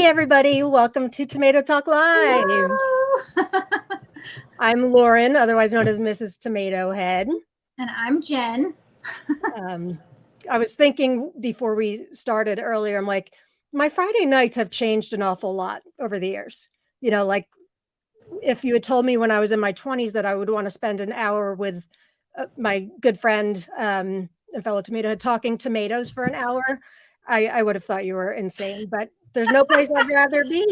everybody, welcome to Tomato Talk Live. I'm Lauren, otherwise known as Mrs. Tomato Head. And I'm Jen. I was thinking before we started earlier, I'm like, my Friday nights have changed an awful lot over the years. You know, like if you had told me when I was in my 20s that I would want to spend an hour with my good friend and fellow tomato head talking tomatoes for an hour, I would have thought you were insane, but there's no place I'd rather be.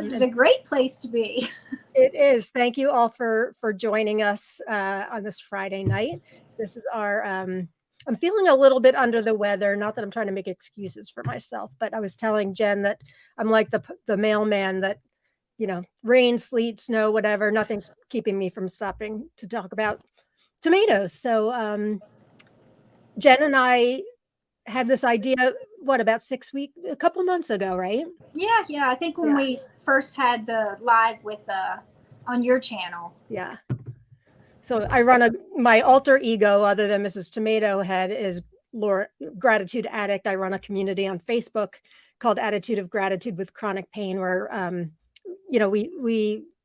This is a great place to be. It is. Thank you all for joining us on this Friday night. This is our I'm feeling a little bit under the weather, not that I'm trying to make excuses for myself, but I was telling Jen that I'm like the mailman that, you know, rain, sleet, snow, whatever, nothing's keeping me from stopping to talk about tomatoes. So Jen and I had this idea, what, about a couple months ago, right? Yeah. I think when we first had the live with on your channel. Yeah. So I run my alter ego, other than Mrs. Tomato Head, is Laura, Gratitude Addict. I run a community on Facebook called Attitude of Gratitude with Chronic Pain, where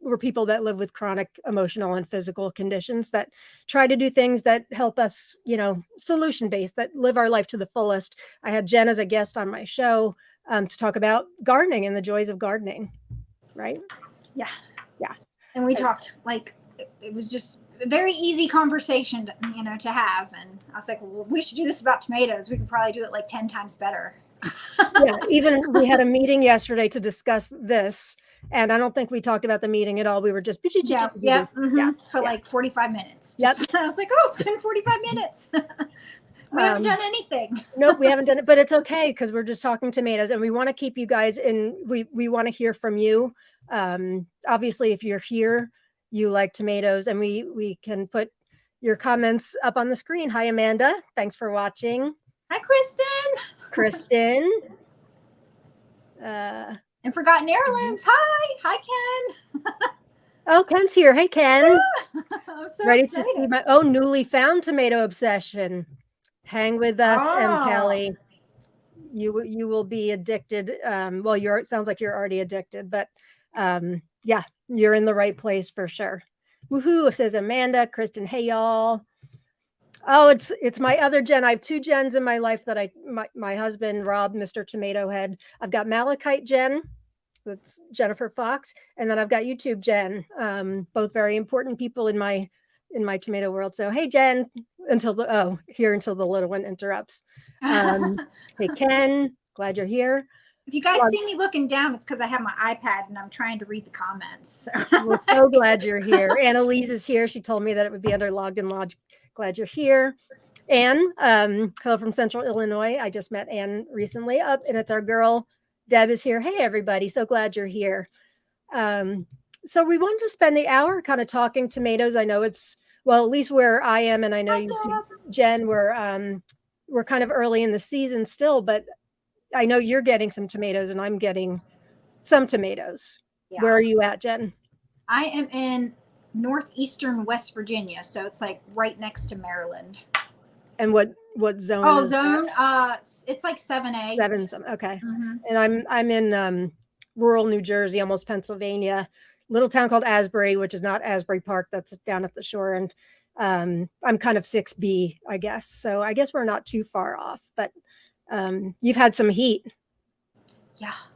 we're people that live with chronic emotional and physical conditions that try to do things that help us, solution based, that live our life to the fullest. I had Jen as a guest on my show to talk about gardening and the joys of gardening, right? Yeah. Yeah. And we talked it was just a very easy conversation to have. And I was like, well, we should do this about tomatoes. We could probably do it like 10 times better. Yeah, even we had a meeting yesterday to discuss this, and I don't think we talked about the meeting at all. We were just for like 45 minutes. I was like, oh, it's been 45 minutes. We haven't done anything. Nope, we haven't done it, but it's okay because we're just talking tomatoes, and we want to keep you guys in. We want to hear from you. Obviously, if you're here, you like tomatoes, and we can put your comments up on the screen. Hi, Amanda. Thanks for watching. Hi, Kristen. And Forgotten Heirlooms. Hi, Ken. Oh, Ken's here. Hey, Ken. I'm so ready excited. To see my newly found tomato obsession. Hang with us, M. Kelly. You will be addicted. Well, it sounds like you're already addicted, but yeah, you're in the right place for sure. Woohoo, says Amanda. Kristen, hey y'all. Oh, it's my other Jen. I have two Jens in my life that my husband, Rob, Mr. Tomato Head. I've got Malachite Jen, that's Jennifer Fox, and then I've got YouTube Jen. Both very important people in my tomato world. So hey Jen, until the little one interrupts. Hey Ken, glad you're here. If you guys see me looking down, it's because I have my iPad and I'm trying to read the comments. We're so glad you're here. Annalise is here. She told me that it would be under Logged and Lodged. Glad you're here. Anne, hello from Central Illinois. I just met Anne recently up, and it's our girl, Deb is here. Hey, everybody. So glad you're here. So we wanted to spend the hour kind of talking tomatoes. I know at least where I am, and I know you too, Jen, we're kind of early in the season still, but I know you're getting some tomatoes and I'm getting some tomatoes. Yeah. Where are you at, Jen? I am in northeastern West Virginia, so it's like right next to Maryland. And what zone? Oh, zone. It's like 7A. 7. Okay. Mm-hmm. And I'm in rural New Jersey, almost Pennsylvania, little town called Asbury, which is not Asbury Park. That's down at the shore, and I'm kind of 6B, I guess. So I guess we're not too far off, but you've had some heat.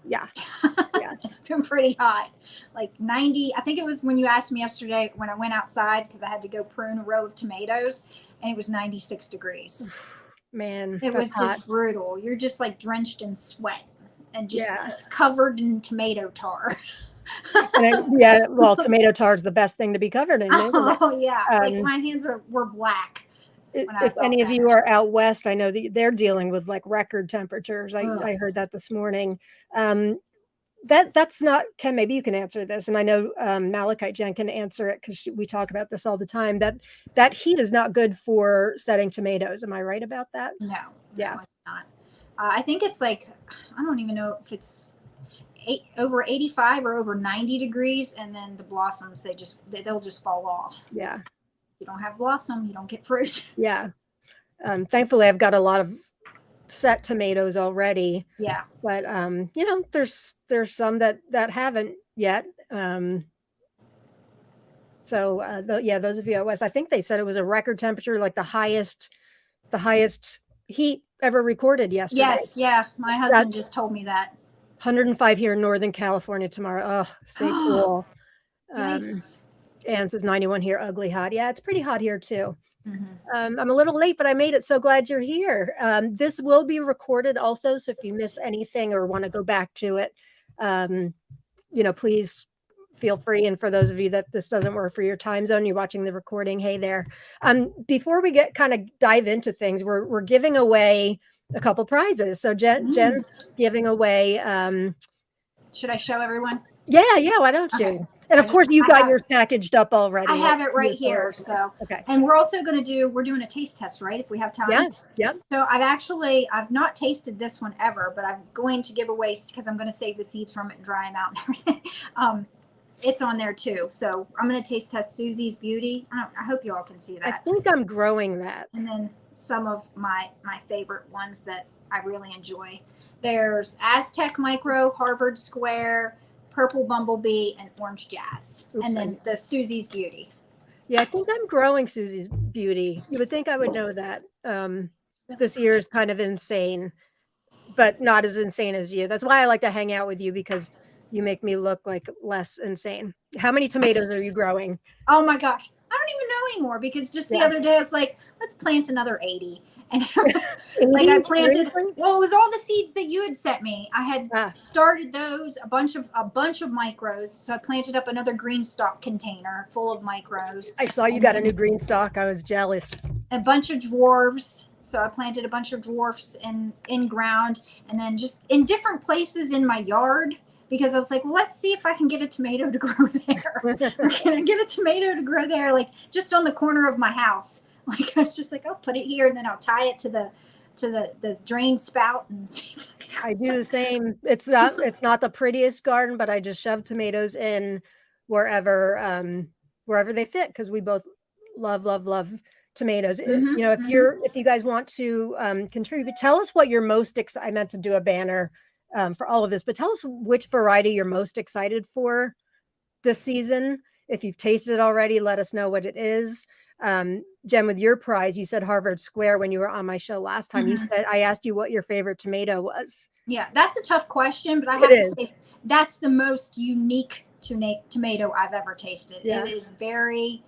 Yeah. It's been pretty hot, like 90. I think it was when you asked me yesterday when I went outside because I had to go prune a row of tomatoes, and it was 96 degrees. Man, it was just brutal. You're just like drenched in sweat and just covered in tomato tar. Well, tomato tar is the best thing to be covered in. Oh yeah, like my hands were black. If any of you are out west, I know that they're dealing with like record temperatures. I heard that this morning. That's not, Ken, maybe you can answer this. And I know Malachite Jen can answer it because we talk about this all the time, that heat is not good for setting tomatoes. Am I right about that? No, it's not. I think it's like, I don't even know if it's over 85 or over 90 degrees. And then the blossoms, they'll just fall off. Yeah. You don't have blossom, you don't get fruit. Yeah. Thankfully, I've got a lot of set tomatoes already. Yeah. But you know, there's some that haven't yet. So those of you out west, I think they said it was a record temperature, like the highest heat ever recorded yesterday. Yes, yeah. My husband just told me that. 105 here in Northern California tomorrow. Oh, stay cool. Yikes. Anne says 91 here, ugly hot. Yeah, it's pretty hot here too. Mm-hmm. I'm a little late, but I made it. So glad you're here. This will be recorded also. So if you miss anything or want to go back to it, you know, please feel free. And for those of you that this doesn't work for your time zone, you're watching the recording, hey there. Before we kind of dive into things, we're giving away a couple prizes. So Jen's giving away. Should I show everyone? Yeah, why don't you? Okay. And of course, you got yours packaged up already. I have it right here. So, okay. And we're also going to we're doing a taste test, right? If we have time. Yeah. Yep. So I've not tasted this one ever, but I'm going to give away, because I'm going to save the seeds from it and dry them out and everything. It's on there too. So I'm going to taste test Susie's Beauty. I hope you all can see that. I think I'm growing that. And then some of my favorite ones that I really enjoy. There's Aztec Micro, Harvard Square, Purple Bumblebee, and Orange Jazz. Oops, and then the Susie's Beauty. Yeah, I think I'm growing Susie's Beauty. You would think I would know that. This year is kind of insane, but not as insane as you. That's why I like to hang out with you, because you make me look like less insane. How many tomatoes are you growing? Oh my gosh. I don't even know anymore, because just the other day I was like, let's plant another 80. And like I planted, well, it was all the seeds that you had sent me. I had started those, a bunch of micros. So I planted up another green stalk container full of micros. I saw you got a new green stalk. I was jealous. A bunch of dwarfs. So I planted a bunch of dwarfs in ground, and then just in different places in my yard, because I was like, well, let's see if I can get a tomato to grow there. Can I get a tomato to grow there? Like just on the corner of my house. Like I was just like, I'll put it here, and then I'll tie it to the drain spout and see if I do the same. It's not the prettiest garden, but I just shove tomatoes in wherever they fit, because we both love tomatoes. You know, if you guys want to contribute, tell us what you're most excited. I meant to do a banner for all of this, but tell us which variety you're most excited for this season. If you've tasted it already, let us know what it is. Jen, with your prize, you said Harvard Square when you were on my show last time. You said, I asked you what your favorite tomato was. Yeah, that's a tough question, but I have to say that's the most unique tomato I've ever tasted. Yeah. It is very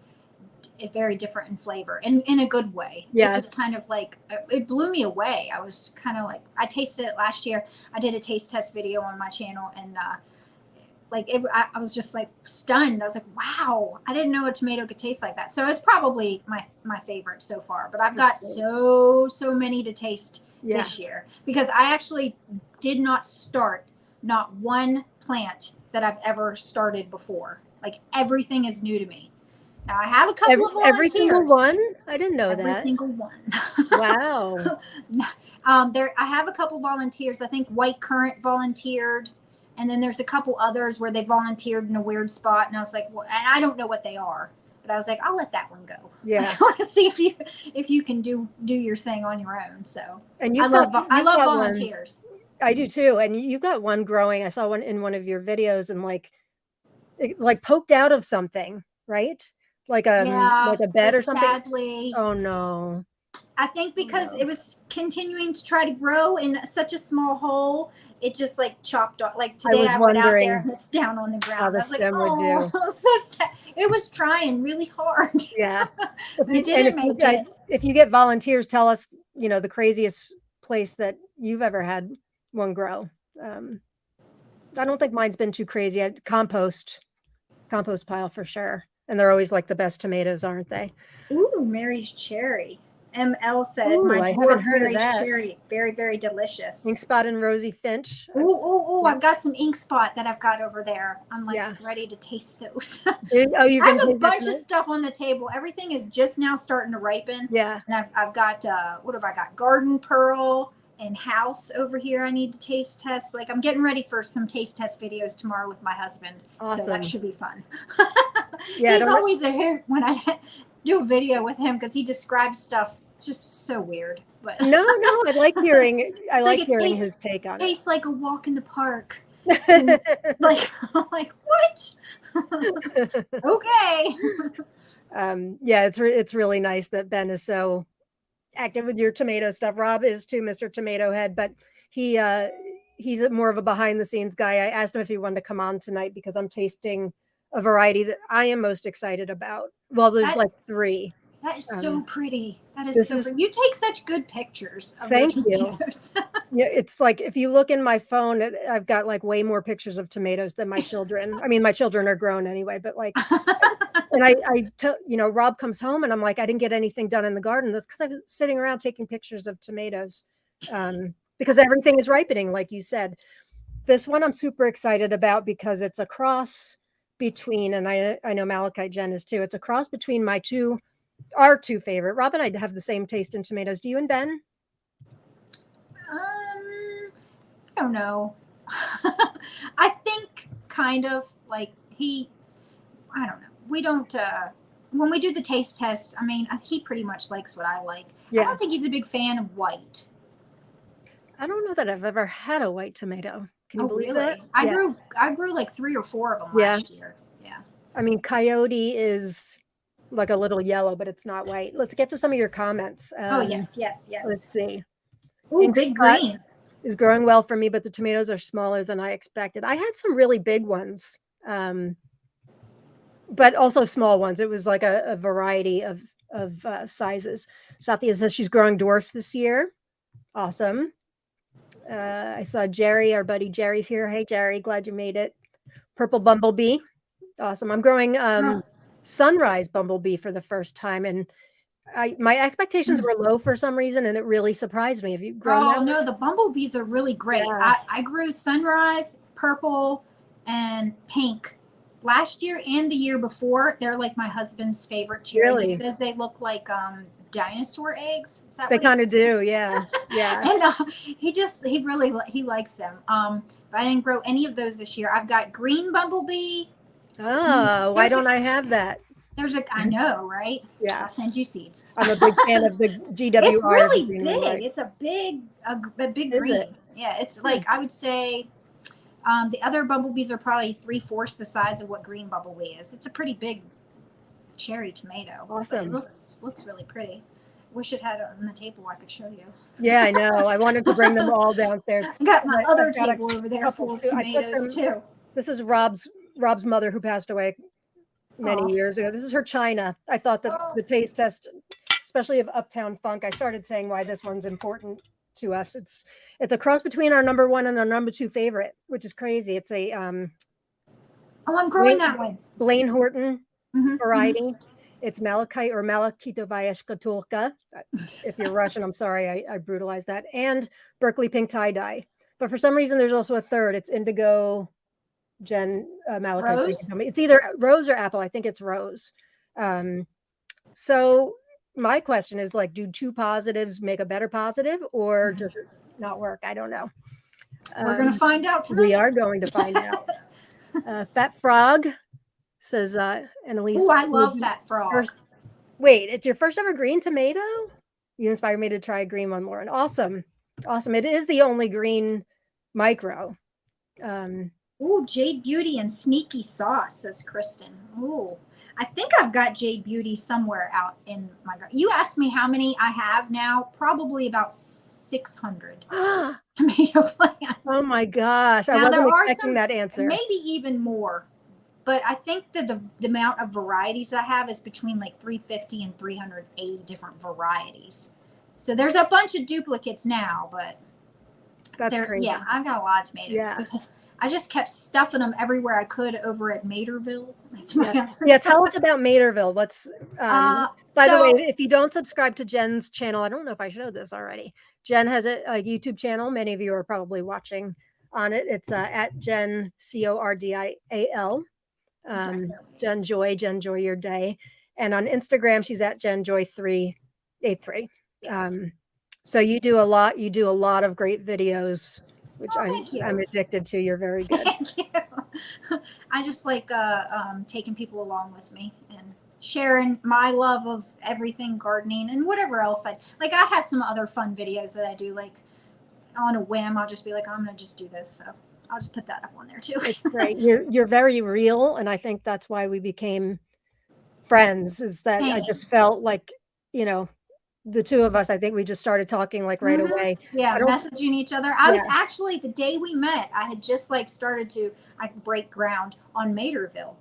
different in flavor, and in a good way. Yeah. It just kind of like, it blew me away. I was kind of like, I tasted it last year. I did a taste test video on my channel, and I was just like stunned. I was like, wow, I didn't know a tomato could taste like that. So it's probably my favorite so far, but I've got so many to taste this year, because I actually did not start not one plant that I've ever started before. Like everything is new to me. Now I have a couple of volunteers. Every single one? I didn't know that. Every single one. Wow. I have a couple volunteers. I think White Currant volunteered. And then there's a couple others where they volunteered in a weird spot. And I was like, well, and I don't know what they are, but I was like, I'll let that one go. Yeah. I want to see if you can do your thing on your own. So and I love volunteers. I do too. And you got one growing. I saw one in one of your videos, and like poked out of something, right? Like a bed or something. Sadly. Oh no. I think because it was continuing to try to grow in such a small hole, it just like chopped off. Like today I went out there and it's down on the ground. How the stem would do. So sad. It was trying really hard. Yeah. It didn't make it. If you get volunteers, tell us, the craziest place that you've ever had one grow. I don't think mine's been too crazy. Compost pile for sure. And they're always like the best tomatoes, aren't they? Ooh, Mary's cherry. ML said, my dwarf Mary's cherry, very, very delicious. Ink Spot and Rosie Finch. Oh, I've got some Ink Spot that I've got over there. I'm ready to taste those. I have a bunch of stuff on the table. Everything is just now starting to ripen. Yeah. And I've got, what have I got? Garden Pearl and House over here. I need to taste test. Like I'm getting ready for some taste test videos tomorrow with my husband. Awesome. So that should be fun. Yeah, He's always a hoot when I do a video with him, because he describes stuff just so weird. But no, I like hearing his take on it. Tastes like a walk in the park. Like, I'm like, what? Okay. Yeah, it's really nice that Ben is so active with your tomato stuff. Rob is too, Mr. Tomato Head, but he's more of a behind the scenes guy. I asked him if he wanted to come on tonight because I'm tasting a variety that I am most excited about. Well, there's like 3. That is so pretty. That is so pretty. You take such good pictures of thank your tomatoes. You. Yeah, it's like if you look in my phone, I've got like way more pictures of tomatoes than my children. I mean, my children are grown anyway, but like, and I tell Rob comes home and I'm like, I didn't get anything done in the garden. That's because I was sitting around taking pictures of tomatoes, because everything is ripening, like you said. This one I'm super excited about because it's a cross between, and I know Malachite Jen is too. It's a cross between our two favorite. Rob and I have the same taste in tomatoes. Do you and Ben? I don't know. I think kind of like I don't know. We don't, when we do the taste test, I mean, he pretty much likes what I like. Yeah. I don't think he's a big fan of white. I don't know that I've ever had a white tomato. Can you believe really? that? I grew like 3 or 4 of them last year. Yeah. I mean, coyote is like a little yellow, but it's not white. Let's get to some of your comments. Yes. Let's see. Ooh, big green is growing well for me, but the tomatoes are smaller than I expected. I had some really big ones, but also small ones. It was like a variety of sizes. Satya says she's growing dwarfs this year. Awesome. I saw Jerry, our buddy Jerry's here. Hey, Jerry, glad you made it. Purple bumblebee. Awesome. I'm growing sunrise bumblebee for the first time, and my expectations were low for some reason, and it really surprised me. Have you grown them? No, the bumblebees are really great. Yeah. I grew sunrise, purple, and pink last year and the year before. They're like my husband's favorite cherry. Really? He says they look like dinosaur eggs. Is that they kind of do? Yeah. And he likes them. But I didn't grow any of those this year. I've got green bumblebee. Oh, why don't I have that? I know, right? Yeah. I'll send you seeds. I'm a big fan of the GWR. It's really big. It's a big green. It? Yeah, it's like, I would say the other bumblebees are probably 3/4 the size of what green bumblebee is. It's a pretty big cherry tomato. Awesome. It looks really pretty. Wish it had it on the table I could show you. Yeah, I know. I wanted to bring them all downstairs. I got my other table over there full of tomatoes too. This is Rob's mother, who passed away many years ago. This is her china. I thought that the taste test, especially of Uptown Funk, I started saying why this one's important to us. It's a cross between our number 1 and our number 2 favorite, which is crazy. It's a I'm growing that one. Blaine Horton variety. Mm-hmm. It's Malachite or Malachitovaia shkatulka. If you're Russian, I'm sorry, I brutalized that. And Berkeley pink tie-dye. But for some reason, there's also a third. It's indigo Jen Malachite. Rose? It's either rose or apple. I think it's rose. So my question is, like, do 2 positives make a better positive, or does it not work? I don't know. We're going to find out tonight. We are going to find out. Fat Frog says, Annalise. Oh, I love Fat Frog. Wait, it's your first ever green tomato? You inspired me to try a green one, Lauren. Awesome. It is the only green micro. Ooh, Jade Beauty and Sneaky Sauce, says Kristen. Ooh, I think I've got Jade Beauty somewhere out in my garden. You asked me how many I have now. Probably about 600 tomato plants. Oh my gosh. I wasn't expecting that answer. Maybe even more. But I think that the amount of varieties I have is between like 350 and 380 different varieties. So there's a bunch of duplicates now, but that's crazy. Yeah, I've got a lot of tomatoes because I just kept stuffing them everywhere I could over at Materville. That's my tell us about Materville. Let's by the way, if you don't subscribe to Jen's channel, I don't know if I showed this already. Jen has a YouTube channel. Many of you are probably watching on it. It's at Jen Cordial. Jen Joy your day. And on Instagram, she's at JenJoy383. Yes. So you do a lot of great videos, which I'm addicted to. You're very good. Thank you. I just like taking people along with me, and sharing my love of everything gardening and whatever else I have some other fun videos that I do, like on a whim. I'll just be like, I'm gonna just do this, so I'll just put that up on there too. It's great. You're very real, and I think that's why we became friends, is that I just felt like, you know, the two of us, I think we just started talking like right away. Yeah, messaging each other. I was actually, the day we met, I had just like started to break ground on Materville,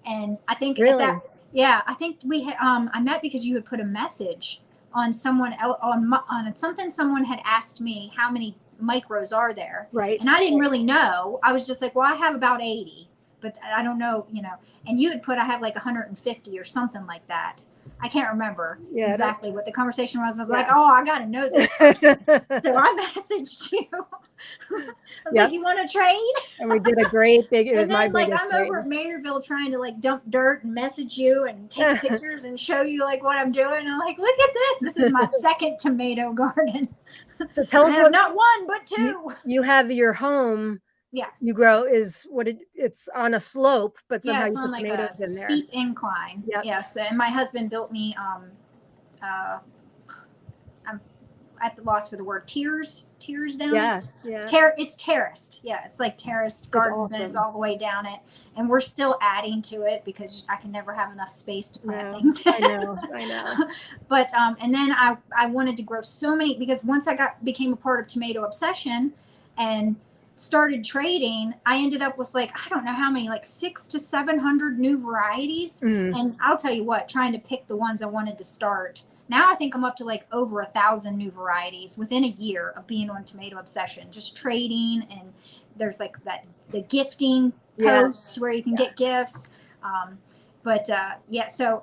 and I think Really? I think we had I met because you had put a message on someone on something someone had asked me, how many micros are there, right? And I didn't really know. I was just like, well, I have about 80, but I don't know, you know. And you had put, I have like 150 or something like that. I can't remember exactly what the conversation was. I was like, oh, I got to know this person. So I messaged you. I was like, you want to trade? And we did a great big, it was and then my like I'm trade. over at Materville trying to like dump dirt and message you and take pictures and show you like what I'm doing. I'm like, look at this. This is my second tomato garden. So tell us what, not one, but two. You have your home. Yeah. You grow is what it's on a slope, but somehow you put tomatoes in there. Steep incline. Yep. Yes. And my husband built me I'm at the loss for the word, tiers down. Yeah. It's terraced. Yeah, it's like terraced garden beds all the way down it, and we're still adding to it because I can never have enough space to plant things. I know. But and then I wanted to grow so many, because once I became a part of Tomato Obsession and started trading, I ended up with like, I don't know how many, like 600 to 700 new varieties. And I'll tell you what, trying to pick the ones I wanted to start. Now I think I'm up to like over 1,000 new varieties within a year of being on Tomato Obsession, just trading. And there's like the gifting posts where you can get gifts. So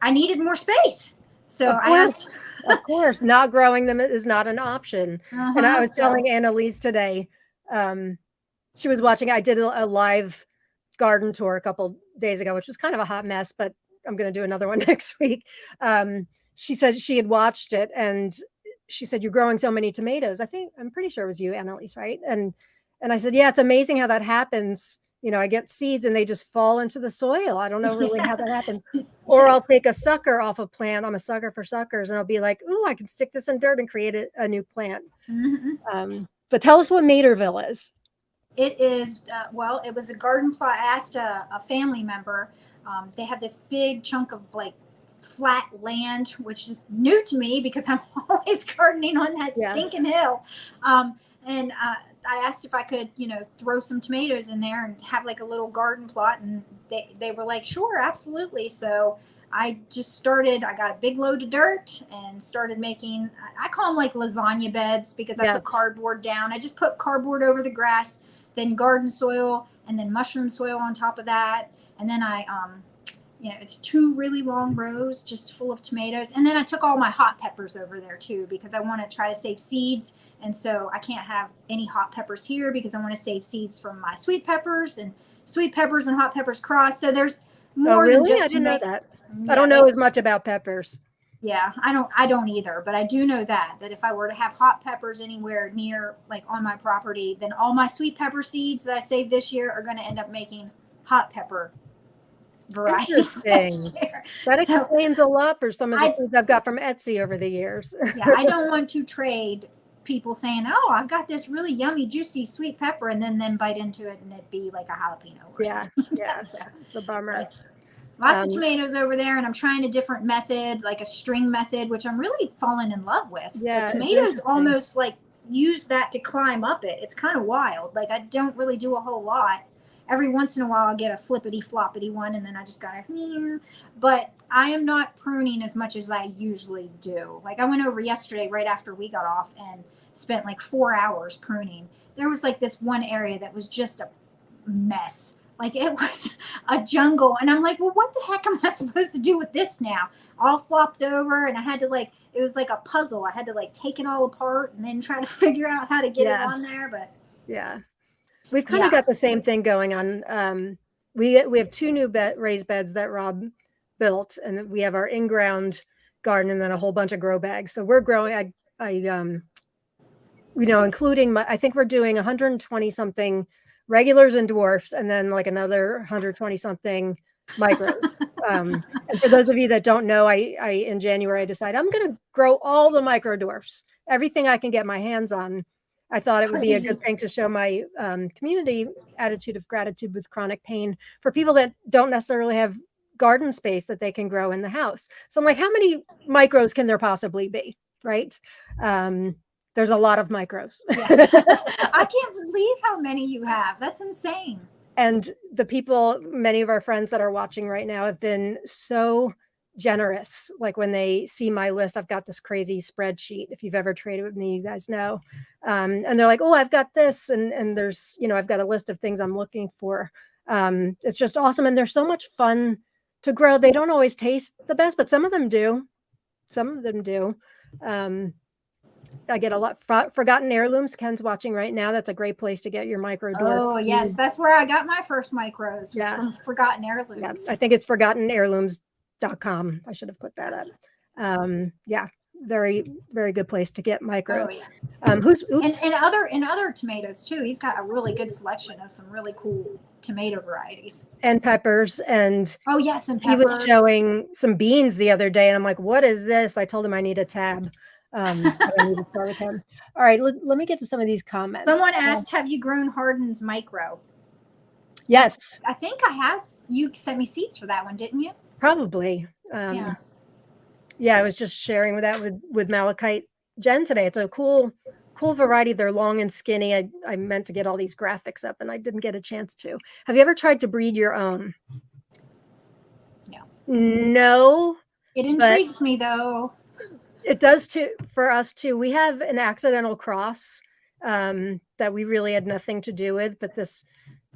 I needed more space. So I asked. Of course, not growing them is not an option. And I was telling Annalise today, she was watching, I did a live garden tour a couple days ago, which was kind of a hot mess, but I'm going to do another one next week. She said she had watched it, and she said, you're growing so many tomatoes. I'm pretty sure it was you, Annalise, right? And I said, yeah, it's amazing how that happens. You know, I get seeds and they just fall into the soil. I don't know really how that happens. Or I'll take a sucker off a plant. I'm a sucker for suckers, and I'll be like, ooh, I can stick this in dirt and create a new plant. But tell us what Materville is. It is, it was a garden plot. I asked a family member. They had this big chunk of like flat land, which is new to me because I'm always gardening on that stinking hill. And I asked if I could, throw some tomatoes in there and have like a little garden plot. And they were like, sure, absolutely. So I just started, I got a big load of dirt and started making, I call them like lasagna beds, because I put cardboard down. I just put cardboard over the grass, then garden soil, and then mushroom soil on top of that. And then it's 2 really long rows just full of tomatoes. And then I took all my hot peppers over there too, because I want to try to save seeds. And so I can't have any hot peppers here because I want to save seeds from my sweet peppers, and sweet peppers and hot peppers cross. So there's more than just, I didn't know that. I don't know as much about peppers. Yeah, I don't either, but I do know that if I were to have hot peppers anywhere near, like on my property, then all my sweet pepper seeds that I saved this year are going to end up making hot pepper varieties. Interesting. That explains a lot for some of the seeds I've got from Etsy over the years. Yeah, I don't want to trade people saying, oh, I've got this really yummy, juicy sweet pepper, and then bite into it and it be like a jalapeno or something. Yeah, so, it's a bummer. Lots of tomatoes over there, and I'm trying a different method, like a string method, which I'm really falling in love with. Yeah, the tomatoes almost like use that to climb up it. It's kind of wild. Like I don't really do a whole lot. Every once in a while I'll get a flippity floppity one, and then I just gotta, but I am not pruning as much as I usually do. Like I went over yesterday right after we got off and spent like 4 hours pruning. There was like this one area that was just a mess. Like it was a jungle. And I'm like, well, what the heck am I supposed to do with this now? All flopped over, and I had to it was like a puzzle. I had to take it all apart and then try to figure out how to get it on there. But yeah, we've kind of got the same thing going on. We have 2 new raised beds that Rob built, and we have our in-ground garden and then a whole bunch of grow bags. So we're growing, including I think we're doing 120 something regulars and dwarfs, and then like another 120 something micros. And for those of you that don't know, in January, I decided I'm going to grow all the micro dwarfs, everything I can get my hands on. I thought it would be a good thing to show my community attitude of gratitude with chronic pain for people that don't necessarily have garden space that they can grow in the house. So I'm like, how many micros can there possibly be? Right. There's a lot of micros. Yes. I can't believe how many you have. That's insane. And the people, many of our friends that are watching right now have been so generous. Like when they see my list, I've got this crazy spreadsheet. If you've ever traded with me, you guys know. And they're like, oh, I've got this. And there's, I've got a list of things I'm looking for. It's just awesome. And they're so much fun to grow. They don't always taste the best, but some of them do. Some of them do. I get a lot forgotten heirlooms. Ken's watching right now. That's a great place to get your micro dwarf. Oh yes, that's where I got my first micros. From Forgotten Heirlooms. Yeah, I think it's forgottenheirlooms.com. I should have put that up. Yeah, very, very good place to get micros. Oh, yeah. And other tomatoes too. He's got a really good selection of some really cool tomato varieties and peppers. And oh yes, and peppers. He was showing some beans the other day, and I'm like, "What is this?" I told him I need a tab. I need to start with him. All right, let me get to some of these comments. Someone asked, "Have you grown Hardin's micro?" Yes, I think I have. You sent me seeds for that one, didn't you? Probably. Yeah, I was just sharing that with Malachite Jen today. It's a cool variety. They're long and skinny. I meant to get all these graphics up, and I didn't get a chance to. Have you ever tried to breed your own? No. It intrigues me though. It does too for us too. We have an accidental cross that we really had nothing to do with, but this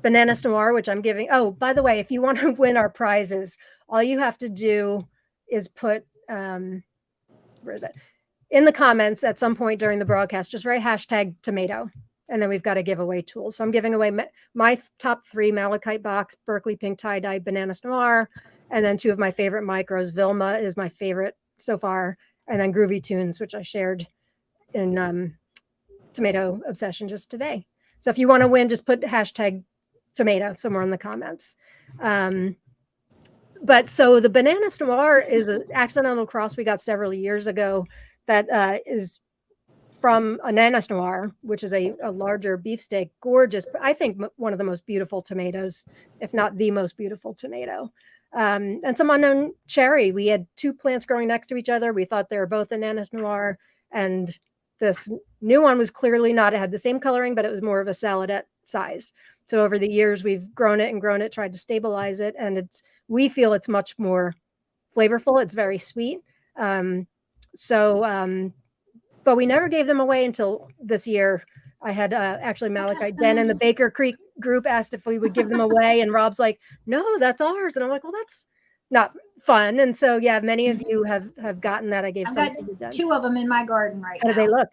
Bananas Noir, which I'm giving. Oh, by the way, if you want to win our prizes, all you have to do is put where is it? In the comments at some point during the broadcast, just write #tomato, and then we've got a giveaway tool. So I'm giving away my top 3 Malachite box, Berkeley Pink Tie-Dye, Bananas Noir, and then 2 of my favorite micros. Vilma is my favorite so far, and then Groovy Tunes, which I shared in Tomato Obsession just today. So if you want to win, just put #tomato somewhere in the comments. But so the Bananas Noir is an accidental cross we got several years ago that is from Ananas Noir, which is a larger beefsteak, gorgeous. I think one of the most beautiful tomatoes, if not the most beautiful tomato. And some unknown cherry. We had 2 plants growing next to each other. We thought they were both Ananas Noir, and this new one was clearly not. It had the same coloring, but it was more of a saladette size. So over the years, we've grown it, tried to stabilize it, and we feel it's much more flavorful. It's very sweet. But we never gave them away until this year. I had actually Malachite Den and the Baker Creek group asked if we would give them away, and Rob's like, "No, that's ours." And I'm like, "Well, that's not fun." And so, yeah, many of you have gotten that. I gave some to them. 2 of them in my garden right now. How do they look?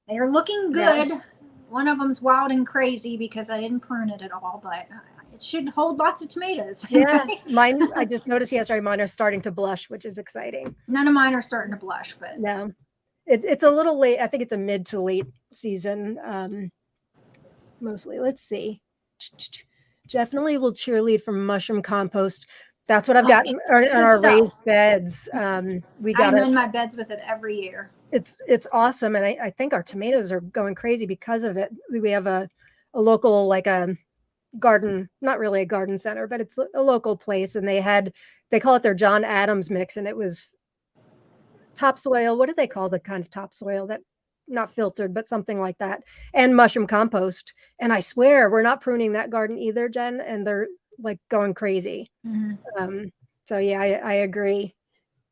They are looking good. Yeah. One of them's wild and crazy because I didn't prune it at all, but it should hold lots of tomatoes. Yeah, mine, I just noticed yesterday, mine are starting to blush, which is exciting. None of mine are starting to blush, but no, it's a little late. I think it's a mid to late season, mostly. Let's see. Definitely will cheerlead from mushroom compost. That's what I've got in our raised beds. I'm in my beds with it every year. It's awesome, and I think our tomatoes are going crazy because of it. We have a local, like a garden, not really a garden center, but it's a local place, and they call it their John Adams mix, and it was topsoil. What do they call the kind of topsoil that not filtered, but something like that, and mushroom compost. And I swear we're not pruning that garden either, Jen, and they're like going crazy. Mm-hmm. So yeah, I agree.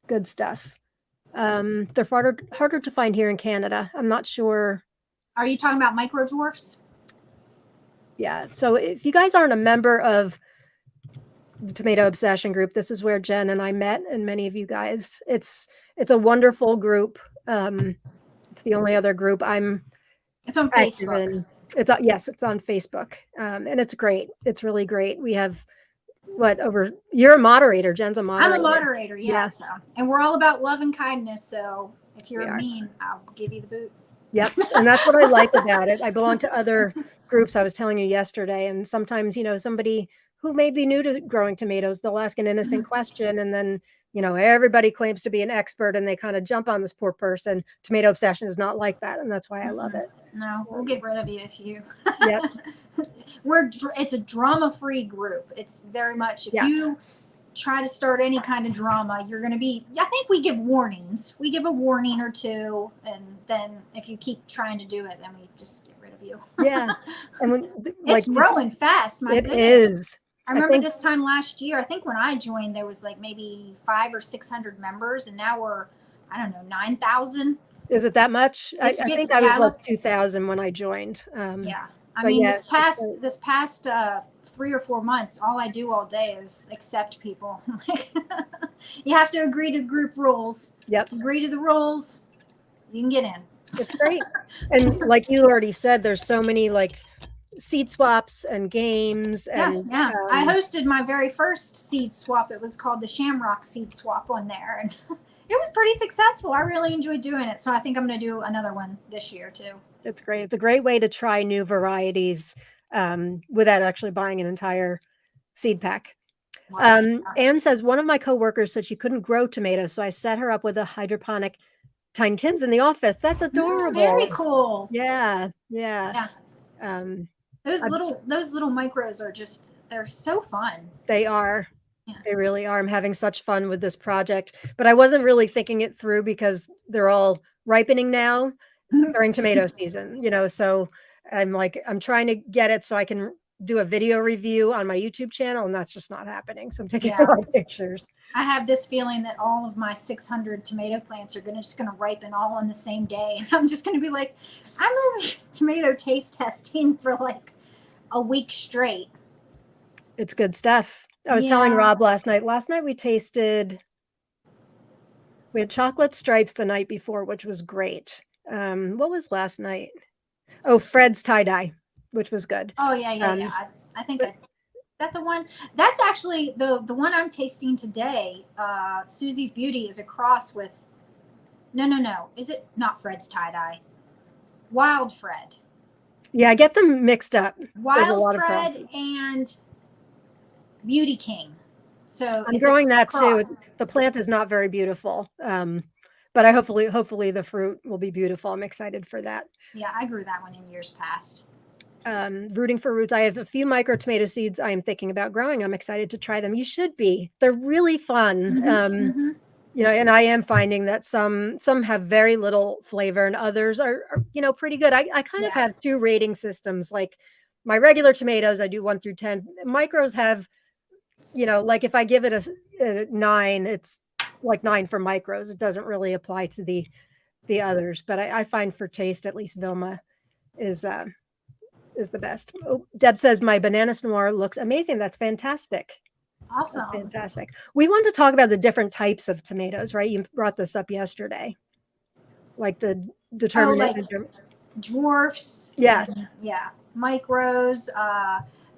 Good stuff. They're harder to find here in Canada. I'm not sure. Are you talking about micro dwarfs? Yeah. So if you guys aren't a member of the Tomato Obsession group, this is where Jen and I met, and many of you guys. It's a wonderful group. It's the only other group It's on Facebook. It's on Facebook, and it's great. It's really great. We have you're a moderator. Jen's a moderator. I'm a moderator, yeah. So, and we're all about love and kindness. So if you're mean, I'll give you the boot. Yep. And that's what I like about it. I belong to other groups I was telling you yesterday. And sometimes, somebody who may be new to growing tomatoes. They'll ask an innocent question, and then, everybody claims to be an expert and they kind of jump on this poor person. Tomato Obsession is not like that, and that's why I love it. No, we'll get rid of you if you. Yep. It's a drama-free group. It's very much, if you try to start any kind of drama, you're going to be, I think we give warnings. We give a warning or two, and then if you keep trying to do it, then we just get rid of you. Yeah. And it's growing fast. My goodness. It is. I remember this time last year, I think when I joined, there was like maybe 500 or 600 members, and now we're, I don't know, 9,000. Is it that much? I think I was like 2,000 when I joined. Yeah. I mean, this past 3 or 4 months, all I do all day is accept people. You have to agree to the group rules. Yep. Agree to the rules, you can get in. It's great. And like you already said, there's so many like seed swaps and games. And I hosted my very first seed swap. It was called the Shamrock Seed Swap on there, and it was pretty successful. I really enjoyed doing it, so I think I'm going to do another one this year too. It's great. It's a great way to try new varieties without actually buying an entire seed pack. Wow. Anne says, one of my coworkers said she couldn't grow tomatoes, so I set her up with a hydroponic Tiny Tims in the office. That's adorable. Very cool. Yeah. Those little micros are just, they're so fun. They are. Yeah. They really are. I'm having such fun with this project, but I wasn't really thinking it through because they're all ripening now during tomato season, so I'm trying to get it so I can do a video review on my YouTube channel, and that's just not happening. So I'm taking a lot of pictures. I have this feeling that all of my 600 tomato plants are just going to ripen all on the same day. And I'm just going to be like, I'm going to be tomato taste testing for like a week straight. It's good stuff. I was telling Rob last night we had chocolate stripes the night before, which was great. What was last night? Oh, Fred's tie-dye, which was good. Oh, yeah. I think that's the one. That's actually the one I'm tasting today. Susie's Beauty is a cross with, no. Is it not Fred's tie-dye? Wild Fred. Yeah, I get them mixed up. Wild Fred and Beauty King. So I'm growing that too. The plant is not very beautiful. But I hopefully the fruit will be beautiful. I'm excited for that. Yeah, I grew that one in years past. Rooting for roots. I have a few micro tomato seeds I am thinking about growing. I'm excited to try them. You should be. They're really fun. And I am finding that some have very little flavor and others are pretty good. I kind of have two rating systems. Like my regular tomatoes, I do 1 through 10. Micros have, like if I give it a 9, it's like 9 for micros. It doesn't really apply to the others, but I find for taste, at least Vilma is the best. Oh, Deb says my banana noir looks amazing. That's fantastic. Awesome. That's fantastic. We want to talk about the different types of tomatoes, right? You brought this up yesterday, like the determinate dwarfs. Yeah. Micros,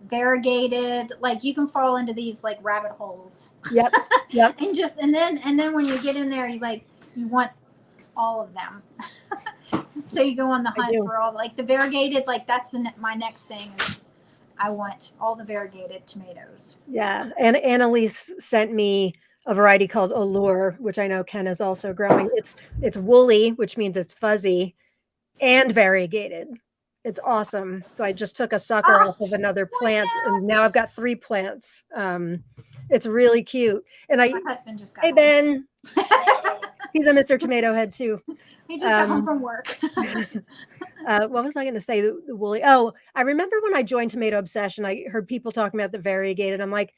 variegated. Like you can fall into these like rabbit holes. Yep. and then when you get in there, you want all of them. So you go on the hunt for all, like the variegated, like that's my next thing is I want all the variegated tomatoes. Yeah. And Annalise sent me a variety called Allure, which I know Ken is also growing. It's woolly, which means it's fuzzy and variegated. It's awesome. So I just took a sucker off of another plant, and now I've got 3 plants. It's really cute. And my husband just got home. Ben. He's a Mr. Tomato Head too. He just got home from work. What was I going to say? The woolly. Oh, I remember when I joined Tomato Obsession, I heard people talking about the variegated. I'm like,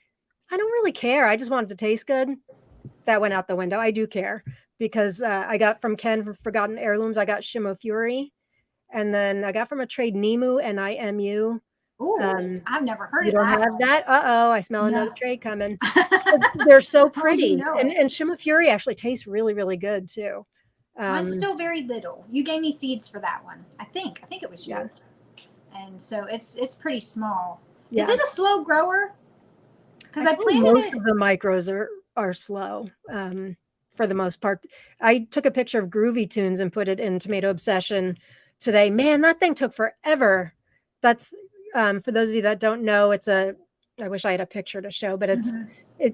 I don't really care. I just want it to taste good. That went out the window. I do care because I got from Ken from Forgotten Heirlooms. I got Shimo Fury, and then I got from a trade Nemu NIMU. Ooh, I've never heard of that. You don't have that? Uh-oh, I smell another trade coming. They're so pretty. And Shimo Fury actually tastes really, really good too. Mine's still very little. You gave me seeds for that one. I think it was you. Yeah. And so it's pretty small. Yeah. Is it a slow grower? Because I planted most of the micros are slow. For the most part. I took a picture of Groovy Tunes and put it in Tomato Obsession today. Man, that thing took forever. That's for those of you that don't know, it's a I wish I had a picture to show, but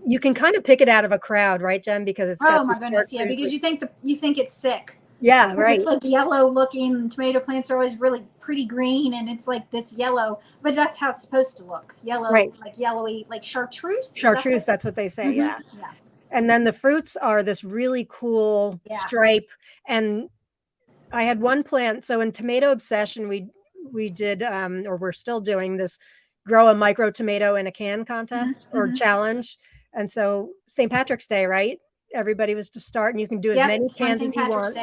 you can kind of pick it out of a crowd, right, Jen? Because it's got my goodness, yeah, because you think it's sick. Yeah, right. It's like yellow looking. Tomato plants are always really pretty green, and it's like this yellow, but that's how it's supposed to look. Yellow, right. Like yellowy, like chartreuse. Chartreuse, that's what they say, yeah. And then the fruits are this really cool stripe. And I had one plant. So in Tomato Obsession, we did, or we're still doing this grow a micro tomato in a can contest or challenge. And so St. Patrick's Day, right? Everybody was to start, and you can do as many cans as you want.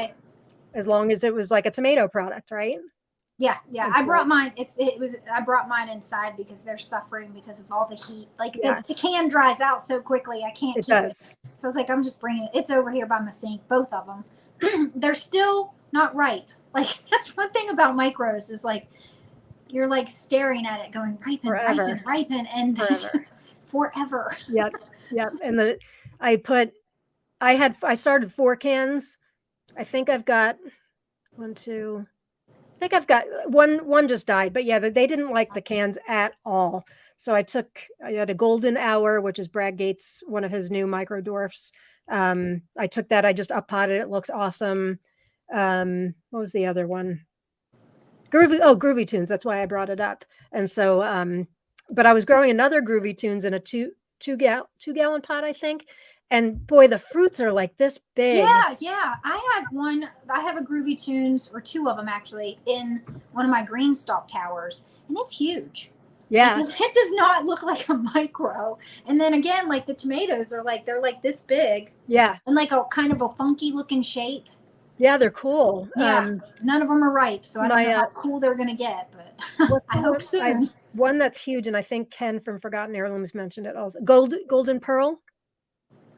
As long as it was like a tomato product, right? Yeah. I brought mine. I brought mine inside because they're suffering because of all the heat. Like the can dries out so quickly, I can't keep it. So I was like, I'm just bringing it. It's over here by my sink, both of them. They're still not ripe. Like that's one thing about micros is like you're like staring at it, going ripen, and forever. Yep. And I started 4 cans. I think I've got one just died, but yeah, they didn't like the cans at all. So I had a Golden Hour, which is Brad Gates, one of his new micro dwarfs. I took that, I just up potted it. It looks awesome. What was the other one? Groovy Tunes. That's why I brought it up. And so, but I was growing another Groovy Tunes in a two gallon pot, I think. And boy, the fruits are like this big. Yeah. I have a Groovy Tunes, or 2 of them actually, in one of my green stalk towers, and it's huge. Yeah. Like, it does not look like a micro. And then again, like the tomatoes are like, they're like this big. Yeah. And like a kind of a funky looking shape. Yeah, they're cool. Yeah. None of them are ripe, so I don't know how cool they're going to get, but I hope soon. One that's huge, and I think Ken from Forgotten Heirlooms mentioned it also. Golden Pearl.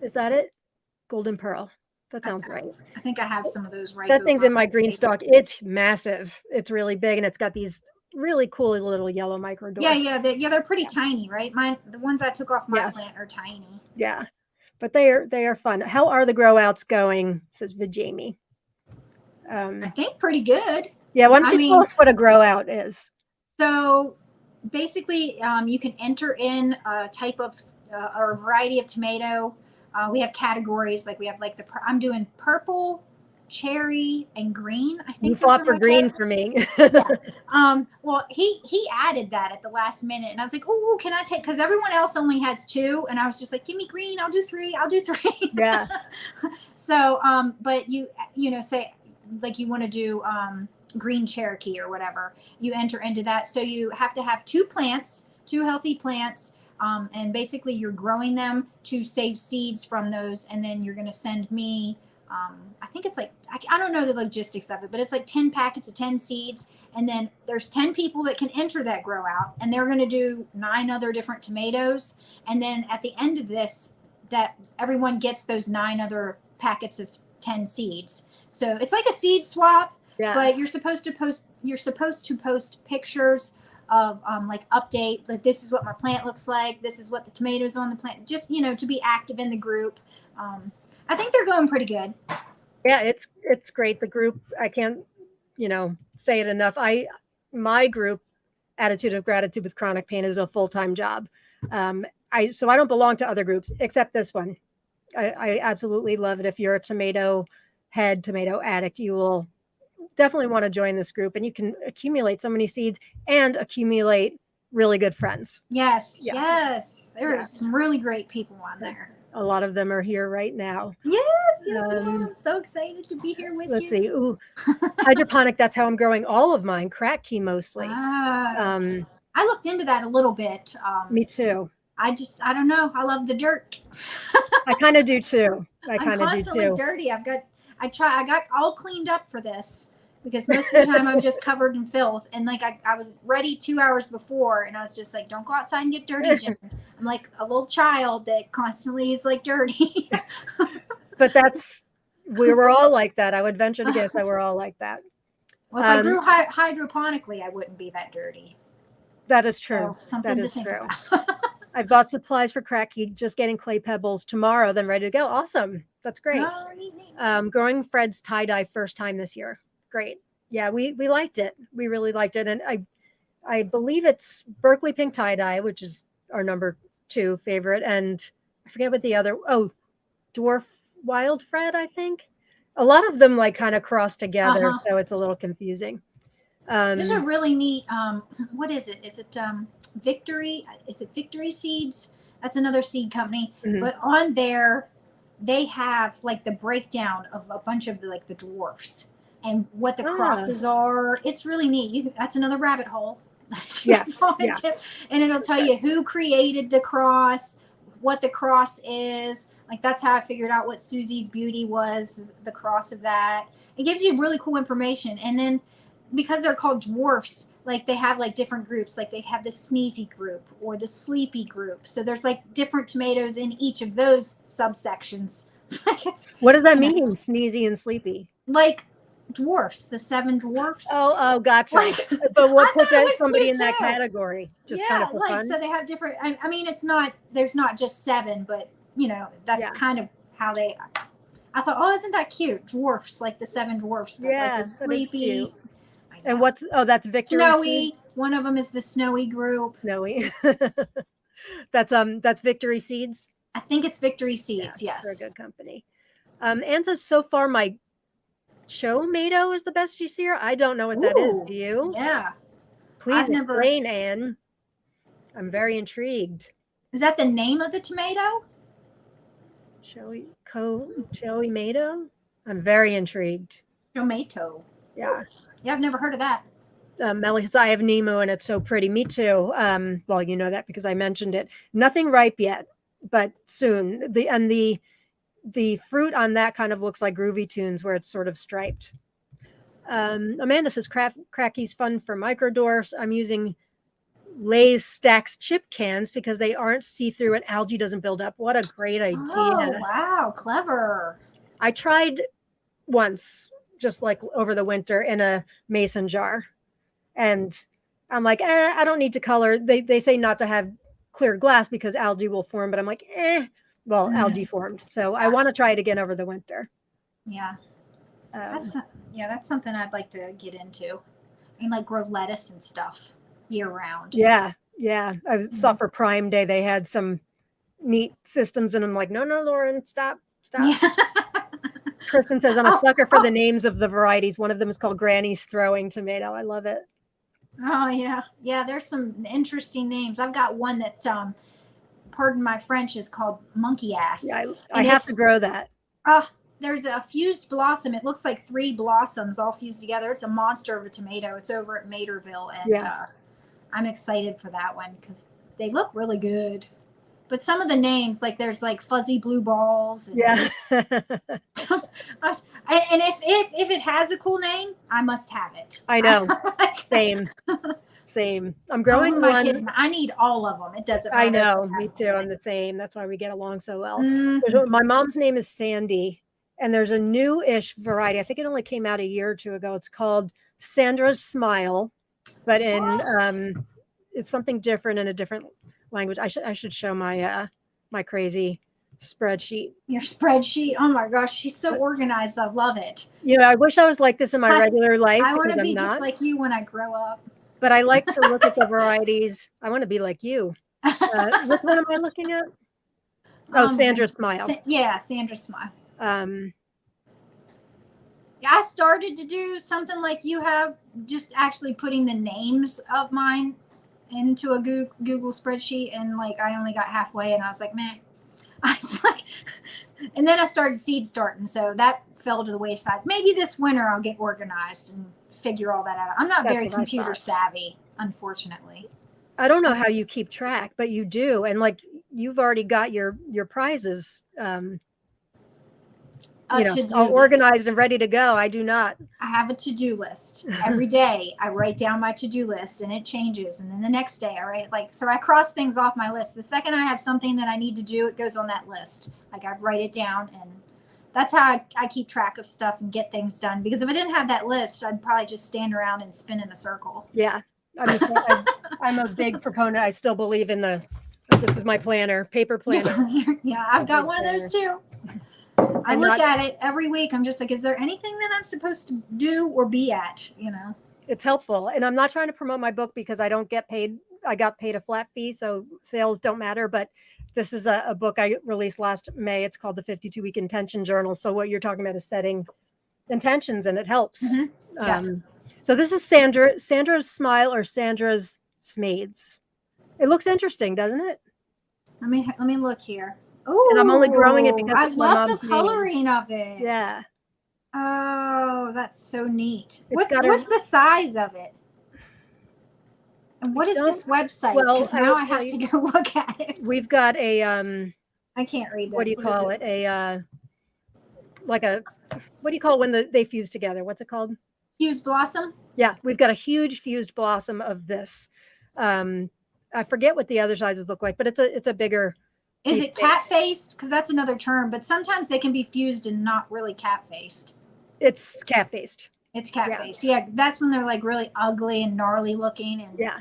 Is that it? Golden Pearl. That sounds right. I think I have some of those right. That thing's in my green stock. It's massive. It's really big, and it's got these really cool little yellow micro dwarfs. They're pretty tiny, right? The ones I took off my plant are tiny. Yeah, but they are fun. How are the grow outs going? Says Jamie. I think pretty good. Yeah, why don't you tell us what a grow out is? So basically, you can enter in a type of or a variety of tomato. We have categories, like we have like I'm doing purple, cherry, and green. I think you fought for green for me. Well, he added that at the last minute, and I was like, oh, can I take? Because everyone else only has 2, and I was just like, give me green. I'll do 3. Yeah. So, but you say like you want to do green Cherokee or whatever. You enter into that. So you have to have 2 healthy plants. And basically you're growing them to save seeds from those. And then you're going to send me, I think it's like, I don't know the logistics of it, but it's like 10 packets of 10 seeds. And then there's 10 people that can enter that grow out, and they're going to do 9 other different tomatoes. And then at the end of this, that everyone gets those 9 other packets of 10 seeds. So it's like a seed swap, but you're supposed to post pictures of like update, like this is what my plant looks like, this is what the tomatoes on the plant, just to be active in the group. I think they're going pretty good. Yeah, it's great. The group, I can't say it enough. My group, Attitude of Gratitude with Chronic Pain, is a full-time job. I don't belong to other groups except this one. I absolutely love it. If you're a tomato addict, you will definitely want to join this group, and you can accumulate so many seeds and accumulate really good friends. Yes. There are some really great people on there. A lot of them are here right now. Yes. I'm so excited to be here with you. Let's see. Ooh, hydroponic. That's how I'm growing all of mine. Crack key mostly. I looked into that a little bit. Me too. I don't know. I love the dirt. I kind of do too. I'm constantly dirty. I got all cleaned up for this, because most of the time I'm just covered in filth. And like I was ready 2 hours before, and I was just like, don't go outside and get dirty, Jen. I'm like a little child that constantly is like dirty. But we were all like that. I would venture to guess that we're all like that. Well, if I grew hydroponically, I wouldn't be that dirty. That is true. So something that to is think true. about. I bought supplies for cracky, just getting clay pebbles tomorrow, then ready to go. Awesome. That's great. Growing Fred's tie-dye first time this year. Great. Yeah, we liked it. We really liked it. And I believe it's Berkeley pink tie-dye, which is our number 2 favorite, and I forget what the other. Dwarf Wild Fred, I think. A lot of them like kind of cross together, so it's a little confusing. There's a really neat. What is it? Is it Victory? Is it Victory Seeds? That's another seed company. Mm-hmm. But on there, they have like the breakdown of a bunch of the dwarfs and what the crosses are. It's really neat. That's another rabbit hole. Yeah. And it'll tell you who created the cross, what the cross is. Like that's how I figured out what Susie's Beauty was, the cross of that. It gives you really cool information. And then because they're called dwarfs, like they have like different groups, like they have the sneezy group or the sleepy group. So there's like different tomatoes in each of those subsections. What does that mean, sneezy and sleepy? Like dwarfs, the 7 dwarfs. Oh, gotcha. But what put somebody in that category? Just kind of for fun? So they have different. I mean, there's not just 7, but that's kind of how they. I thought, isn't that cute? Dwarfs, like the 7 dwarfs. Yeah, like the sleepies. And that's Victory Snowy. Seeds? One of them is the Snowy group. Snowy. That's Victory Seeds. I think it's Victory Seeds. Yes, they're a good company. Anne says so far my Chomato is the best you see her. I don't know what that is. Do you? Yeah. Please explain, Anne. I'm very intrigued. Is that the name of the tomato? Chomato? I'm very intrigued. Tomato. Yeah. Yeah, I've never heard of that. Melly says, I have Nemo and it's so pretty. Me too. Well, you know that because I mentioned it. Nothing ripe yet, but soon. The fruit on that kind of looks like Groovy Tunes where it's sort of striped. Amanda says, Cracky's fun for microdwarfs. I'm using Lay's Stacks chip cans because they aren't see-through and algae doesn't build up. What a great idea. Oh, wow. Clever. I tried once, just like over the winter in a mason jar. And I'm like, I don't need to color. They say not to have clear glass because algae will form, but I'm like, algae formed. So I want to try it again over the winter. Yeah. That's something I'd like to get into. And like grow lettuce and stuff year round. Yeah. I saw for Prime Day, they had some neat systems and I'm like, no, Lauren, stop. Yeah. Kristen says, I'm a sucker for the names of the varieties. One of them is called Granny's Throwing Tomato. I love it. Oh, yeah. Yeah, there's some interesting names. I've got one that, pardon my French, is called monkey ass. Yeah, I have to grow that. There's a fused blossom. It looks like 3 blossoms all fused together. It's a monster of a tomato. It's over at Materville. And I'm excited for that one because they look really good. But some of the names, like there's like fuzzy blue balls. And and if it has a cool name, I must have it. I know. Same. I'm growing one. I need all of them. It doesn't matter. I know. Me too. I'm the same. That's why we get along so well. Mm-hmm. My mom's name is Sandy, and there's a new-ish variety. I think it only came out a year or 2 ago. It's called Sandra's Smile, but in it's something different in a different language. I should show my my crazy spreadsheet. Your spreadsheet. Oh my gosh, she's so organized. I love it. Yeah, I wish I was like this in my regular life. I want to be just like you when I grow up. But I like to look at the varieties. I want to be like you. What am I looking at? Sandra's Smile. Sandra's Smile. I started to do something like you have, just actually putting the names of mine into a Google spreadsheet, and like I only got halfway and I was like, man, I was like, and then I started seed starting, so that fell to the wayside. Maybe this winter I'll get organized and figure all that out. I'm not very computer savvy, unfortunately. I don't know how you keep track, but you do, and like you've already got your prizes all organized and ready to go. I do not. I have a to-do list. Every day I write down my to-do list and it changes. And then the next day, so I cross things off my list. The second I have something that I need to do, it goes on that list. Like I write it down, and that's how I keep track of stuff and get things done. Because if I didn't have that list, I'd probably just stand around and spin in a circle. Yeah. I'm a big proponent. I still believe in this is my planner, paper planner. Yeah, I've got one of those too. I look at it every week. I'm just like, is there anything that I'm supposed to do or be at? It's helpful. And I'm not trying to promote my book because I don't get paid I got paid a flat fee, so sales don't matter. But this is a book I released last May. It's called the 52-Week Intention Journal. So what you're talking about is setting intentions, and it helps. Yeah. So this is Sandra's Smile or Sandra's Smades. It looks interesting, doesn't it? Let me look here. Oh, and I'm only growing it because I it's my love mom's the coloring of it. Yeah. Oh, that's so neat. It's What's the size of it? And what is this website? Because now I have to go look at it. We've got a I can't read this. What do you call it? Like a what do you call it when they fuse together? What's it called? Fused blossom? Yeah, we've got a huge fused blossom of this. I forget what the other sizes look like, but it's a bigger. Is it cat-faced? Because that's another term, but sometimes they can be fused and not really cat-faced. It's cat-faced. It's cat-faced. Yeah, that's when they're like really ugly and gnarly looking. And yeah.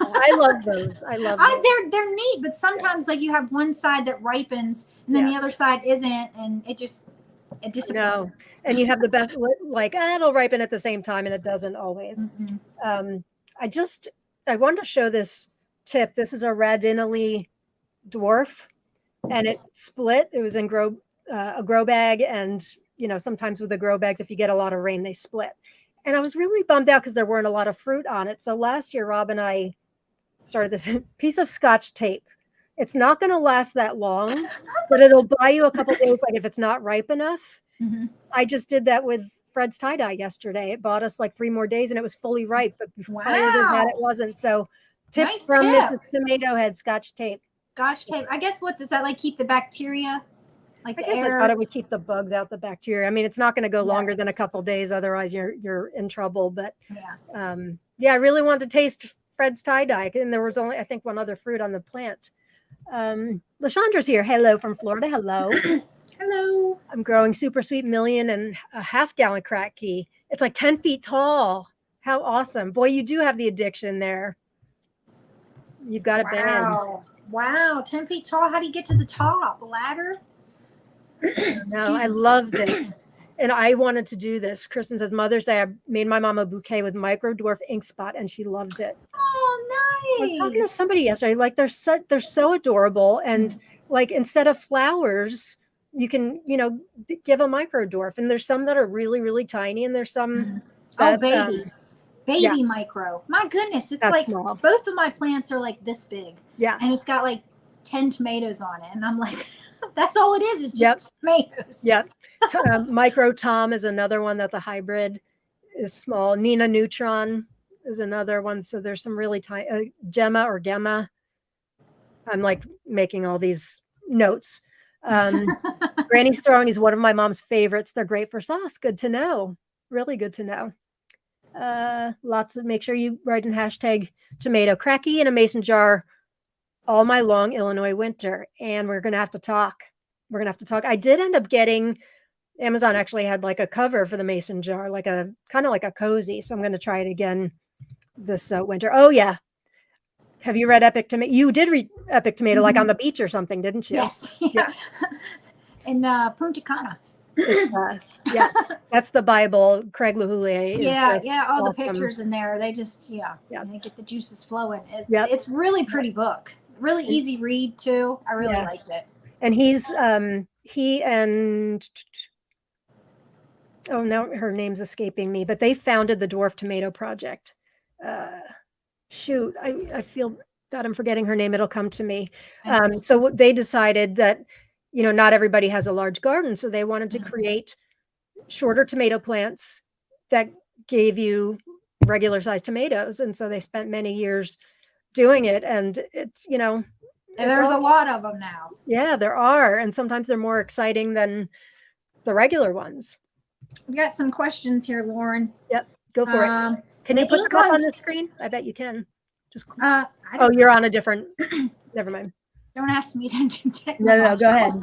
I love those. I love those. They're neat, but sometimes like you have one side that ripens and then the other side isn't, and it disappoints. No, and you have the best, like it'll ripen at the same time, and it doesn't always. I wanted to show this tip. This is a Radinelli dwarf, and it split. It was in a grow bag, and sometimes with the grow bags, if you get a lot of rain, they split. And I was really bummed out because there weren't a lot of fruit on it. So last year, Rob and I started this piece of Scotch tape. It's not going to last that long, but it'll buy you a couple days, like if it's not ripe enough. I just did that with Fred's tie-dye yesterday. It bought us like 3 more days, and it was fully ripe. But prior to that, it wasn't. So tip from Mrs. Tomato Head, Scotch tape. Scotch tape. I guess does that like keep the bacteria? Like I guess I thought it would keep the bugs out, the bacteria. I mean, it's not going to go longer than a couple days, otherwise you're in trouble. But I really wanted to taste Fred's tie-dye, and there was only, I think, one other fruit on the plant. LaShandra's here. Hello from Florida. Hello. Hello. I'm growing super sweet million and a half-gallon crack key. It's like 10 feet tall. How awesome. Boy, you do have the addiction there. You've got it banned. Wow, 10 feet tall. How do you get to the top? A ladder? No, I love this. And I wanted to do this. Kristen says, Mother's Day, I made my mom a bouquet with micro dwarf ink spot, and she loved it. Oh, nice. I was talking to somebody yesterday, like they're so adorable. And like, instead of flowers, you can, give a micro dwarf. And there's some that are really, really tiny. And there's some that, baby micro. My goodness. It's that's like small. Both of my plants are like this big. Yeah. And it's got like 10 tomatoes on it. And I'm like, that's all it is just tomatoes. Yep. Micro Tom is another one that's a hybrid, is small. Nina Neutron is another one. So there's some really tiny, Gemma. I'm like making all these notes. Granny Strong is one of my mom's favorites. They're great for sauce. Good to know. Really good to know. Make sure you write in hashtag tomato cracky in a mason jar all my long Illinois winter. And we're going to have to talk. I did end up getting, Amazon actually had like a cover for the mason jar, like a kind of like a cozy. So I'm going to try it again this winter. Oh yeah. Have you read Epic Tomato? You did read Epic Tomato, like on the beach or something, didn't you? Yes. Yeah. In Punta Cana. Yeah, that's the Bible. Craig LaHoulier. All the pictures in there. They just, they get the juices flowing. It's really pretty book. Really easy read too. I really liked it. And he and now her name's escaping me, but they founded the Dwarf Tomato Project. I feel that I'm forgetting her name. It'll come to me. So they decided that, not everybody has a large garden. So they wanted to create shorter tomato plants that gave you regular sized tomatoes. And so they spent many years doing it. And it's, and there's a lot of them now. Yeah, there are. And sometimes they're more exciting than the regular ones. We got some questions here, Lauren. Yep. Go for it. Can you put them up on the screen? I bet you can. Just you're on a different. Never mind. Don't ask me to do technological. No, go ahead.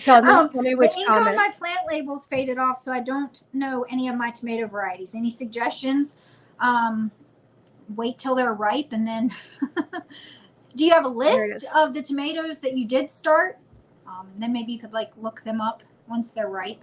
Tell me which the ink comment. on my plant labels faded off, so I don't know any of my tomato varieties. Any suggestions? Wait till they're ripe, and then. Do you have a list of the tomatoes that you did start? Then maybe you could look them up once they're ripe.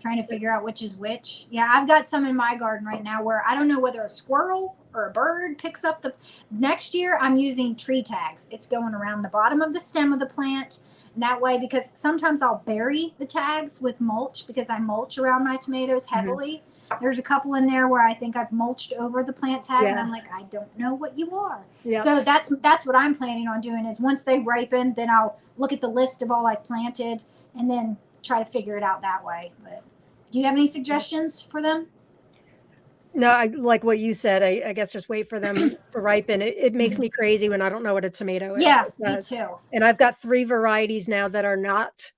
Trying to figure out which is which. Yeah, I've got some in my garden right now where I don't know whether a squirrel or a bird picks up next year I'm using tree tags. It's going around the bottom of the stem of the plant. And that way, because sometimes I'll bury the tags with mulch because I mulch around my tomatoes heavily. There's a couple in there where I think I've mulched over the plant tag and I'm like, I don't know what you are. So that's what I'm planning on doing is once they ripen, then I'll look at the list of all I've planted and then try to figure it out that way. But do you have any suggestions for them? No, I like what you said. I guess just wait for them to ripen. It makes me crazy when I don't know what a tomato is. Yeah, me too. And I've got 3 varieties now that are not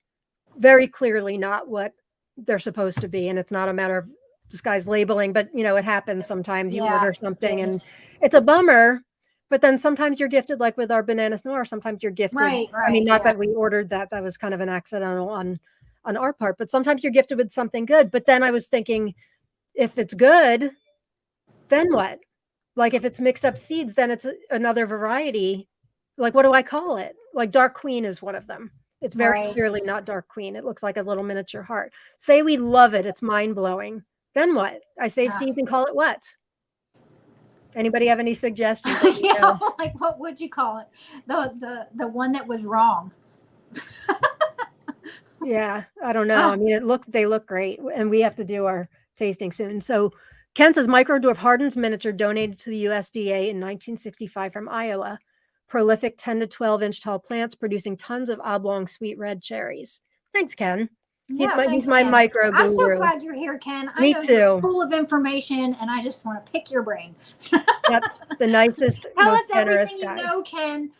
very clearly not what they're supposed to be. And it's not a matter of this guy's labeling, but it happens sometimes. You order something and it's a bummer. But then sometimes you're gifted, like with our bananas noir, sometimes you're gifted. Right, I mean, not that we ordered that. That was kind of an accidental on our part, but sometimes you're gifted with something good. But then I was thinking, if it's good, then what? Like if it's mixed up seeds, then it's another variety. Like, what do I call it? Like Dark Queen is one of them. It's very clearly not Dark Queen. It looks like a little miniature heart. Say we love it. It's mind blowing. Then what? I save seeds and call it what? Anybody have any suggestions? Like what would you call it? The one that was wrong. Yeah, I don't know. I mean, they look great, and we have to do our tasting soon. So Ken says Microdwarf Hardin's miniature donated to the USDA in 1965 from Iowa. Prolific 10 to 12 inch tall plants producing tons of oblong sweet red cherries. Thanks, Ken. He's my micro guru. I'm so glad you're here, Ken. Me too. You're full of information, and I just want to pick your brain. Yep, the nicest, tell most us generous everything guy. You know, Ken.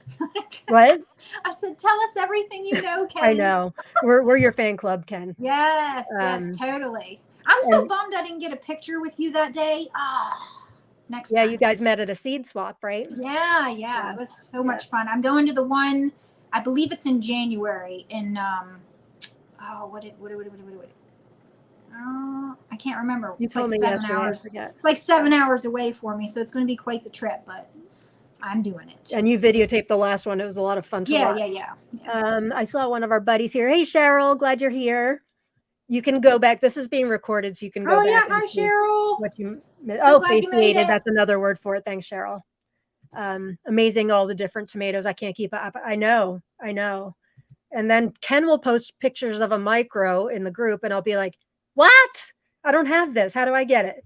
What? I said, tell us everything you know, Ken. I know. We're your fan club, Ken. Yes, totally. I'm so bummed I didn't get a picture with you that day. Next time. You guys met at a seed swap, right? Yeah. It was so much fun. I'm going to the one, I believe it's in January in I can't remember. You told me 7 hours. It's like 7 hours away for me, so it's going to be quite the trip, but I'm doing it. And you videotaped the last one. It was a lot of fun to watch. Yeah. I saw one of our buddies here. Hey, Cheryl, glad you're here. You can go back. This is being recorded, so you can go back. Hi, Cheryl. What you appreciated. That's another word for it. Thanks, Cheryl. Amazing, all the different tomatoes. I can't keep up. I know. And then Ken will post pictures of a micro in the group, and I'll be like, what? I don't have this. How do I get it?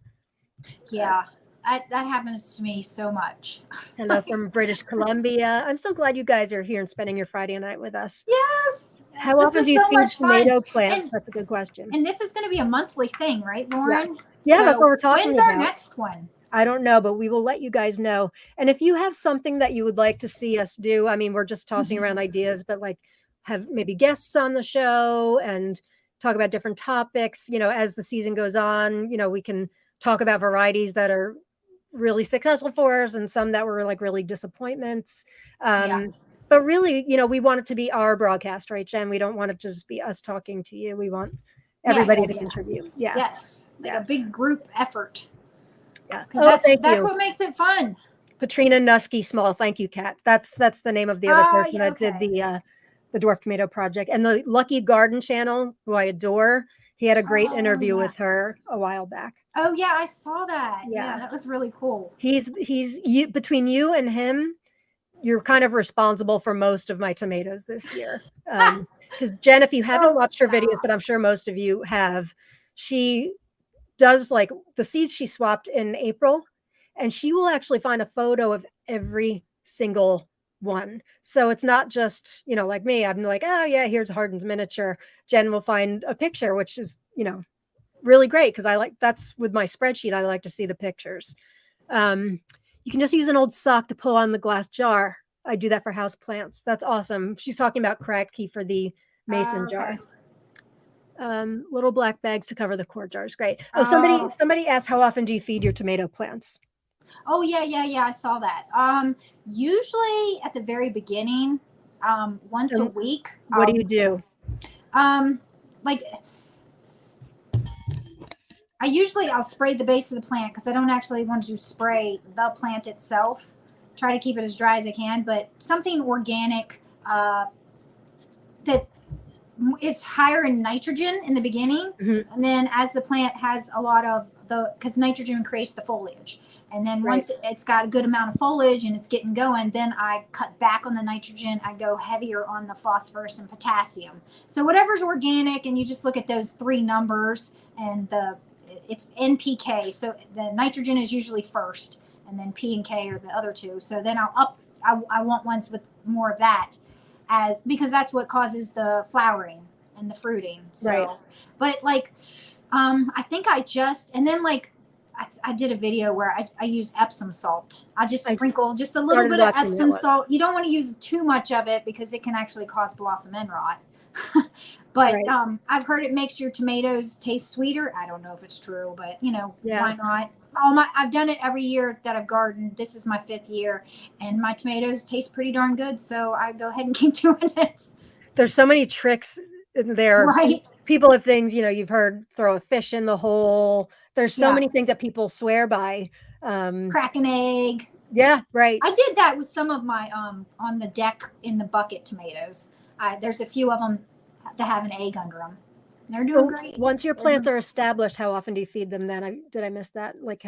Yeah, that happens to me so much. Hello from British Columbia. I'm so glad you guys are here and spending your Friday night with us. Yes. How often do you feed tomato plants? That's a good question. And this is going to be a monthly thing, right, Lauren? Yeah, that's what we're talking about. When's our next one? I don't know, but we will let you guys know. And if you have something that you would like to see us do, I mean, we're just tossing around ideas, but like have maybe guests on the show and talk about different topics, as the season goes on, we can talk about varieties that are really successful for us and some that were like really disappointments. But really, we want it to be our broadcast, right, Jen? We don't want it to just be us talking to you. We want everybody to contribute. Yeah. Yes. A big group effort. Yeah. Because that's what makes it fun. Patrina Nusky Small. Thank you, Kat. That's the name of the other person that did the Dwarf Tomato Project. And the Lucky Garden channel, who I adore, he had a great interview with her a while back. Oh yeah, I saw that. Yeah, that was really cool. He's between you and him, you're kind of responsible for most of my tomatoes this year. Because Jen, if you haven't watched her videos, but I'm sure most of you have, she does like the seeds she swapped in April, and she will actually find a photo of every single one. So it's not just, like me, I'm like, oh yeah, here's Hardin's miniature. Jen will find a picture, which is, really great. Cause that's with my spreadsheet. I like to see the pictures. You can just use an old sock to pull on the glass jar. I do that for house plants. That's awesome. She's talking about cracked key for the mason jar. Little black bags to cover the quart jars. Great. Oh, somebody asked, how often do you feed your tomato plants? Oh yeah. I saw that. Usually at the very beginning, once a week. What do you do? I'll spray the base of the plant because I don't actually want to spray the plant itself. Try to keep it as dry as I can, but something organic that is higher in nitrogen in the beginning, and then as the plant has a lot of because nitrogen creates the foliage. And then once it's got a good amount of foliage and it's getting going, then I cut back on the nitrogen. I go heavier on the phosphorus and potassium. So whatever's organic, and you just look at those 3 numbers, and it's NPK. So the nitrogen is usually first, and then P and K are the other 2. So then I want ones with more of that, because that's what causes the flowering and the fruiting. So, but like, I think and then like, I did a video where I use Epsom salt. I just sprinkle just a little bit of Epsom salt. You don't want to use too much of it because it can actually cause blossom end rot. But I've heard it makes your tomatoes taste sweeter. I don't know if it's true, but why not? I've done it every year that I've gardened. This is my 5th year, and my tomatoes taste pretty darn good. So I go ahead and keep doing it. There's so many tricks in there. Right. People have things, you've heard, throw a fish in the hole. There's so many things that people swear by. Crack an egg. Yeah, right. I did that with some of my on the deck in the bucket tomatoes. There's a few of them that have an egg under them. They're doing great. Once your plants are established, how often do you feed them then? Did I miss that? Like,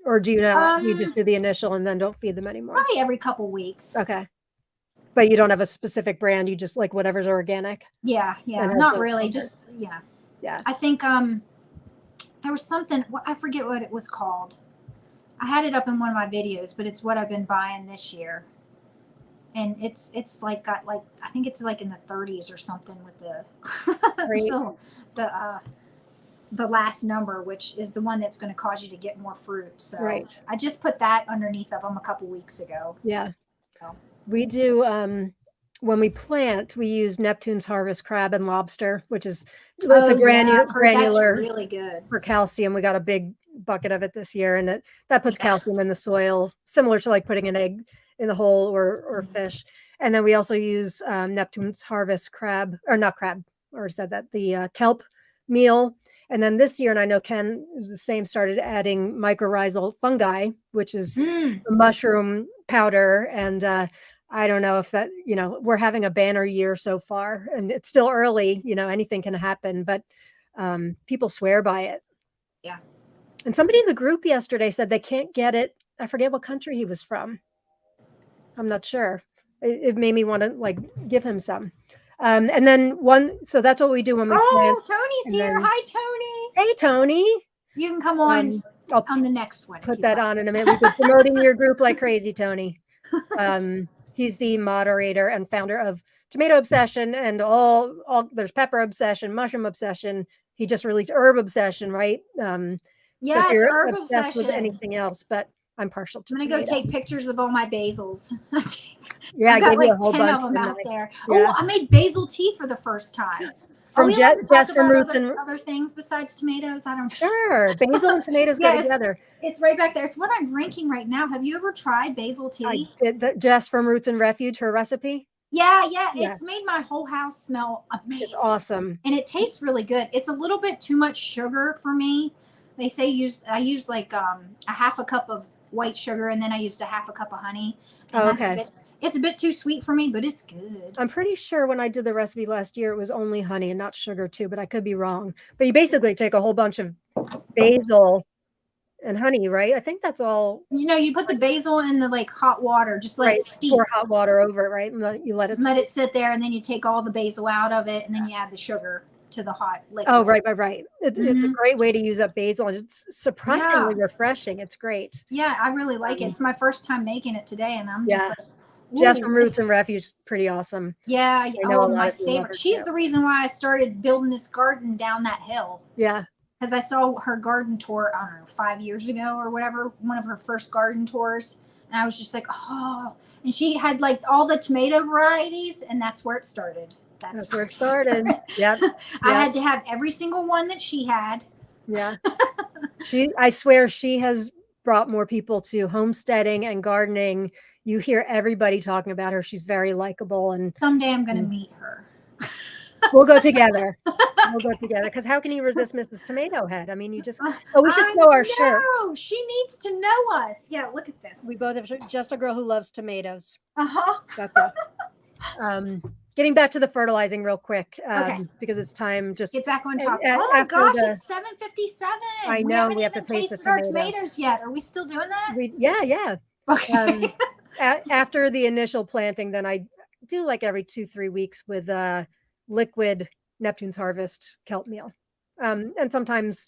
or do you not? You just do the initial and then don't feed them anymore? Probably every couple weeks. Okay. But you don't have a specific brand. You just like whatever's organic. Yeah. Not really. Just yeah. I think there was something, I forget what it was called. I had it up in one of my videos, but it's what I've been buying this year. And it's like got like, I think it's like in the 30s or something with the last number, which is the one that's going to cause you to get more fruit. So I just put that underneath of them a couple weeks ago. Yeah. So. We do, when we plant, we use Neptune's Harvest crab and lobster, which is it's a granular, that's really good for calcium. We got a big bucket of it this year, and that puts calcium in the soil, similar to like putting an egg in the hole or fish. And then we also use Neptune's Harvest the kelp meal. And then this year, and I know Ken is the same, started adding mycorrhizal fungi, which is a mushroom powder. And I don't know if that, we're having a banner year so far, and it's still early, anything can happen, but people swear by it. Yeah. And somebody in the group yesterday said they can't get it. I forget what country he was from. I'm not sure. It made me want to like give him some. And then so that's what we do when we plant. Tony's here. Hi, Tony. Hey, Tony. You can come on on the next one. Put that on in a minute. We've been promoting your group like crazy, Tony. He's the moderator and founder of Tomato Obsession and all there's Pepper Obsession, Mushroom Obsession. He just released Herb Obsession, right? Yes, so if you're Herb obsessed Obsession. with anything else, but I'm partial to I'm going to go take pictures of all my basils. Yeah, I got like 10 of them out there. Yeah. Oh, I made basil tea for the first time. From Jess from Roots and other things besides tomatoes. I don't. Sure, basil and tomatoes go together. It's right back there. It's what I'm drinking right now. Have you ever tried basil tea? I did. Jess from Roots and Refuge, her recipe. Yeah. It's made my whole house smell amazing. It's awesome, and it tastes really good. It's a little bit too much sugar for me. They say I use like a half a cup of white sugar, and then I used a half a cup of honey. And it's a bit too sweet for me, but it's good. I'm pretty sure when I did the recipe last year, it was only honey and not sugar too, but I could be wrong. But you basically take a whole bunch of basil and honey, right? I think that's all. You put the basil in the like hot water, just let it steep. Pour hot water over it, right? And you let it sit there, and then you take all the basil out of it, and then you add the sugar to the hot liquid. Oh, right. It's a great way to use up basil, and it's surprisingly refreshing. It's great. Yeah, I really like it. It's my first time making it today, and I'm just like, Jess from Roots and Refuge, pretty awesome. Yeah, my favorite. She's the reason why I started building this garden down that hill. Yeah. Because I saw her garden tour, I don't know, 5 years ago or whatever, one of her first garden tours. And I was just like, and she had like all the tomato varieties, and that's where it started. That's where it started. Yep. I had to have every single one that she had. Yeah. I swear she has brought more people to homesteading and gardening. You hear everybody talking about her. She's very likable, and someday I'm going to meet her. We'll go together. Because how can you resist Mrs. Tomato Head? I mean, you just. Oh, we should show our shirt. She needs to know us. Yeah, look at this. We both have just a girl who loves tomatoes. Uh-huh. That's it. getting back to the fertilizing real quick, Okay. because it's time. Just get back on top. Oh my gosh, it's 7:57. I know we haven't even tasted our tomatoes yet. Are we still doing that? Yeah. Okay. After the initial planting, then I do like every 2-3 weeks with liquid Neptune's Harvest kelp meal. And sometimes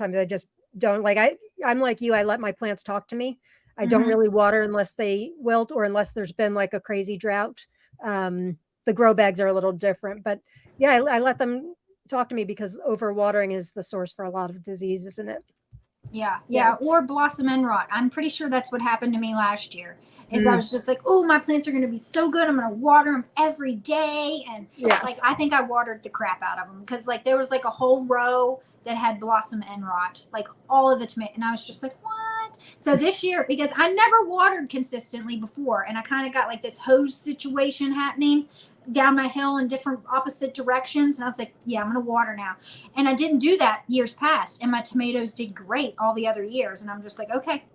I just don't. Like I'm like you. I let my plants talk to me. I don't really water unless they wilt or unless there's been like a crazy drought. The grow bags are a little different, but yeah, I let them talk to me because overwatering is the source for a lot of disease, isn't it? Yeah. Or blossom end rot. I'm pretty sure that's what happened to me last year. Is I was just like, oh, my plants are going to be so good. I'm going to water them every day. And like, I think I watered the crap out of them because like there was like a whole row that had blossom end rot, like all of the tomatoes. And I was just like, what? So this year, because I never watered consistently before, and I kind of got like this hose situation happening down my hill in different opposite directions. And I was like, yeah, I'm going to water now. And I didn't do that years past. And my tomatoes did great all the other years. And I'm just like, okay,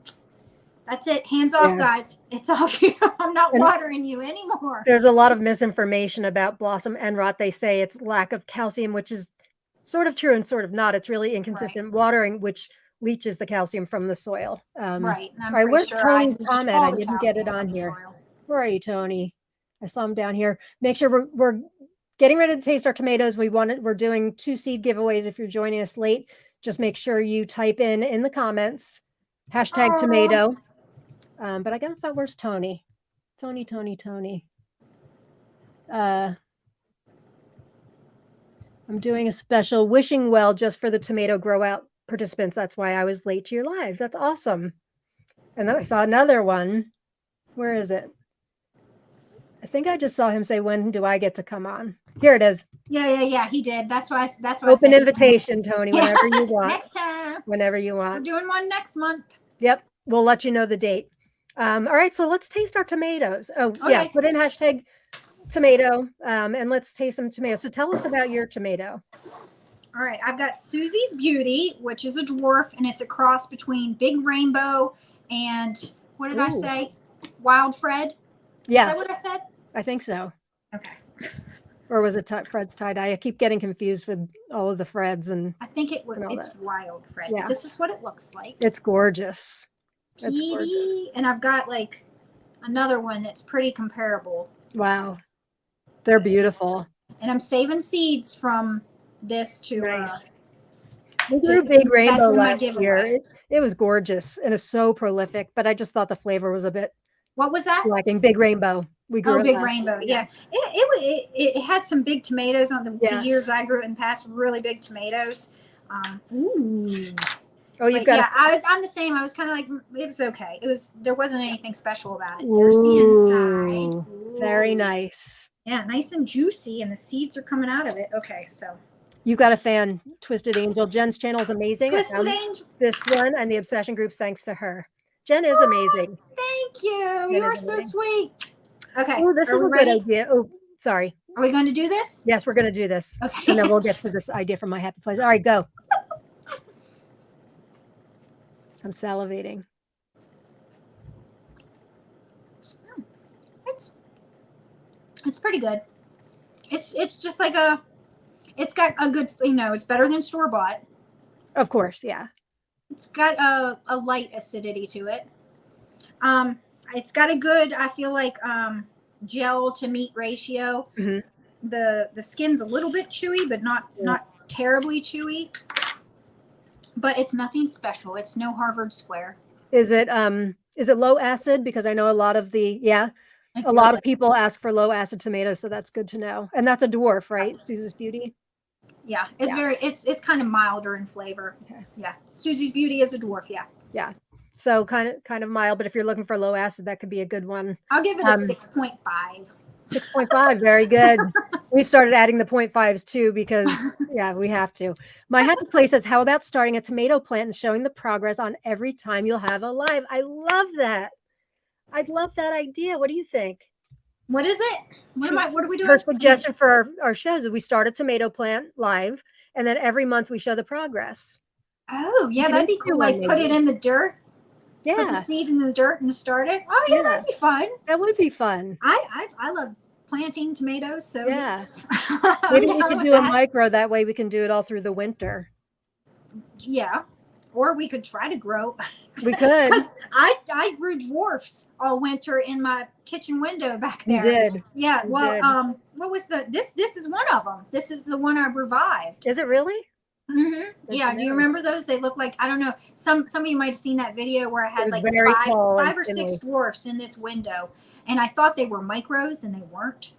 that's it. Hands off, guys. It's all you. I'm not watering you anymore. There's a lot of misinformation about blossom end rot. They say it's lack of calcium, which is sort of true and sort of not. It's really inconsistent watering, which leaches the calcium from the soil. Right. And I'm all right, where's sure Tony's comment? I didn't get it on here. Soil. Where are you, Tony? I saw him down here. Make sure we're getting ready to taste our tomatoes. We're doing 2 seed giveaways. If you're joining us late, just make sure you type in the comments #tomato. But I gotta find, where's Tony? Tony. I'm doing a special wishing well just for the tomato grow out participants. That's why I was late to your live. That's awesome. And then I saw another one. Where is it? I think I just saw him say, when do I get to come on? Here it is. Yeah. He did. That's why. Open invitation, Tony, whenever you want. Next time. Whenever you want. We're doing one next month. Yep. We'll let you know the date. All right. So let's taste our tomatoes. Oh, yeah. Put in #tomato and let's taste some tomatoes. So tell us about your tomato. All right. I've got Susie's Beauty, which is a dwarf, and it's a cross between Big Rainbow and what did I say? Wild Fred? Yeah. Is that what I said? I think so. Okay. Or was it Fred's tie-dye? I keep getting confused with all of the Freds. And I think it's Wild Fred. Yeah. This is what it looks like. It's gorgeous. Petey, and I've got like another one that's pretty comparable. Wow. They're beautiful. And I'm saving seeds from this to we grew Big Rainbow last year. It was gorgeous and it's so prolific, but I just thought the flavor was a bit. What was that? Lacking. Big Rainbow. We grew Big Rainbow. Yeah. It had some big tomatoes on the years I grew it in the past, really big tomatoes. Oh, you've got. Yeah, I'm the same. I was kind of like, it was okay. There wasn't anything special about it. There's the inside. Ooh. Very nice. Yeah, nice and juicy, and the seeds are coming out of it. Okay, so. You got a fan, Twisted Angel. Jen's channel is amazing. Twisted Angel. This one and the Obsession groups, thanks to her. Jen is amazing. Thank you. You are so sweet. Okay. Oh, this is a good idea. Oh, sorry. Are we going to do this? Yes, we're going to do this. Okay. And then we'll get to this idea from my happy place. All right, go. I'm salivating. It's pretty good. It's just like it's got a good, it's better than store-bought. Of course, yeah. It's got a light acidity to it. It's got a good, I feel like, gel to meat ratio. Mm-hmm. The skin's a little bit chewy, but not terribly chewy. But it's nothing special. It's no Harvard Square. Is it low acid? Because I know a lot of a lot of people ask for low acid tomatoes, so that's good to know. And that's a dwarf, right? Susie's Beauty. Yeah, it's kind of milder in flavor. Okay. Yeah, Susie's Beauty is a dwarf. Yeah. Yeah. So kind of mild, but if you're looking for low acid, that could be a good one. I'll give it a 6.5. 6.5, very good. We've started adding the 0.5s too because we have to. My happy place says, how about starting a tomato plant and showing the progress on every time you'll have a live? I love that. I'd love that idea. What do you think? What is it? What are we doing? Her suggestion for our shows is we start a tomato plant live, and then every month we show the progress. Oh, yeah, that'd be cool. Like put it in the dirt. Yeah. Put the seed in the dirt and start it. Oh, yeah, that'd be fun. That would be fun. I love planting tomatoes. So yeah, yes, maybe we could do a micro. That way we can do it all through the winter. Yeah. Or we could try to grow. We could. Because I grew dwarfs all winter in my kitchen window back there. You did. Yeah. You Well, did. what was this is one of them. This is the one I revived. Is it really? Mm-hmm. Yeah. Do you remember those? They look like, I don't know. Some of you might have seen that video where I had like five or six dwarfs in this window, and I thought they were micros, and they weren't.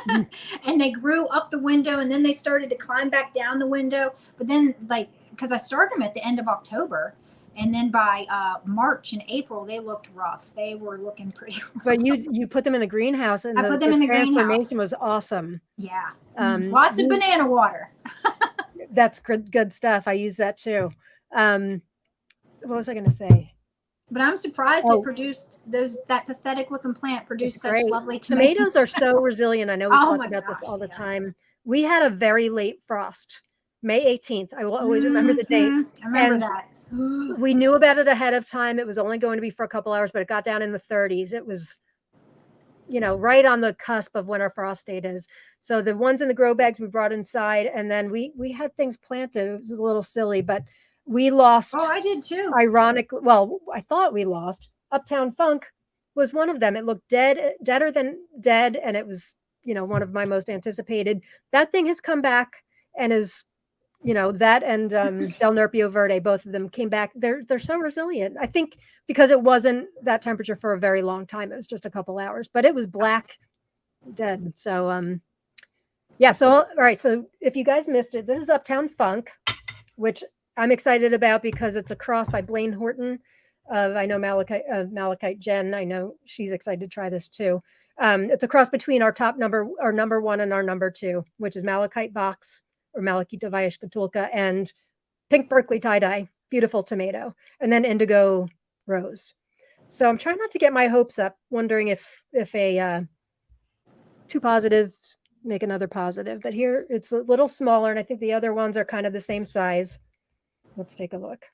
And they grew up the window, and then they started to climb back down the window. But then, like, because I started them at the end of October, and then by March and April, they looked rough. They were looking pretty rough. But you put them in the greenhouse, and I put them in the greenhouse. Transformation was awesome. Yeah. Lots of banana water. That's good stuff. I use that too. What was I going to say? But I'm surprised it produced that pathetic looking plant produced such lovely tomatoes. Tomatoes are so resilient. I know we talk about this all the time. We had a very late frost, May 18th. I will always remember the date. I remember that. We knew about it ahead of time. It was only going to be for a couple hours, but it got down in the 30s. It was, right on the cusp of when our frost date is. So the ones in the grow bags we brought inside, and then we had things planted. It was a little silly, but we lost. Oh, I did too. Ironically, well, I thought we lost. Uptown Funk was one of them. It looked deader than dead, and it was, one of my most anticipated. That thing has come back and is, that and Del Nerpio Verde, both of them came back. They're so resilient. I think because it wasn't that temperature for a very long time. It was just a couple hours, but it was black dead. So yeah. So all right. So if you guys missed it, this is Uptown Funk, which I'm excited about because it's a cross by Blaine Horton. I know Malachite Jen. I know she's excited to try this too. It's a cross between our number one and our number two, which is Malachite Box or Malachita Vayashkatulka and Pink Berkeley Tie-Dye, beautiful tomato, and then Indigo Rose. So I'm trying not to get my hopes up, wondering if a two positives make another positive. But here it's a little smaller, and I think the other ones are kind of the same size. Let's take a look.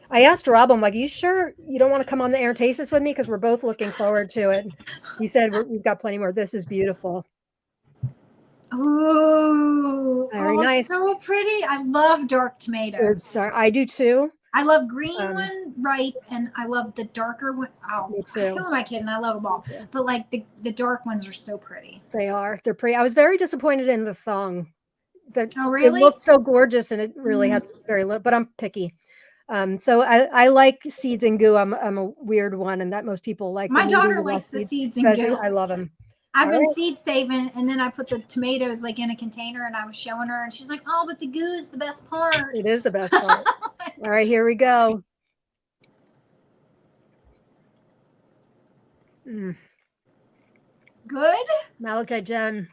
I asked Rob, I'm like, you sure you don't want to come on the air and taste this with me? Because we're both looking forward to it. He said, we've got plenty more. This is beautiful. Ooh, very nice. So pretty. I love dark tomatoes. I do too. I love green one, ripe, and I love the darker one. Oh, me too. Who am I kidding? I love them all. But like the dark ones are so pretty. They are. They're pretty. I was very disappointed in the thong. Oh, really? It looked so gorgeous, and it really had very little, but I'm picky. So I like seeds and goo. I'm a weird one, and that most people like. My daughter likes the seeds and goo. I love them. I've been seed saving, and then I put the tomatoes like in a container, and I was showing her, and she's like, "Oh, but the goo is the best part." It is the best part. All right, here we go. Good. Malachite Jen,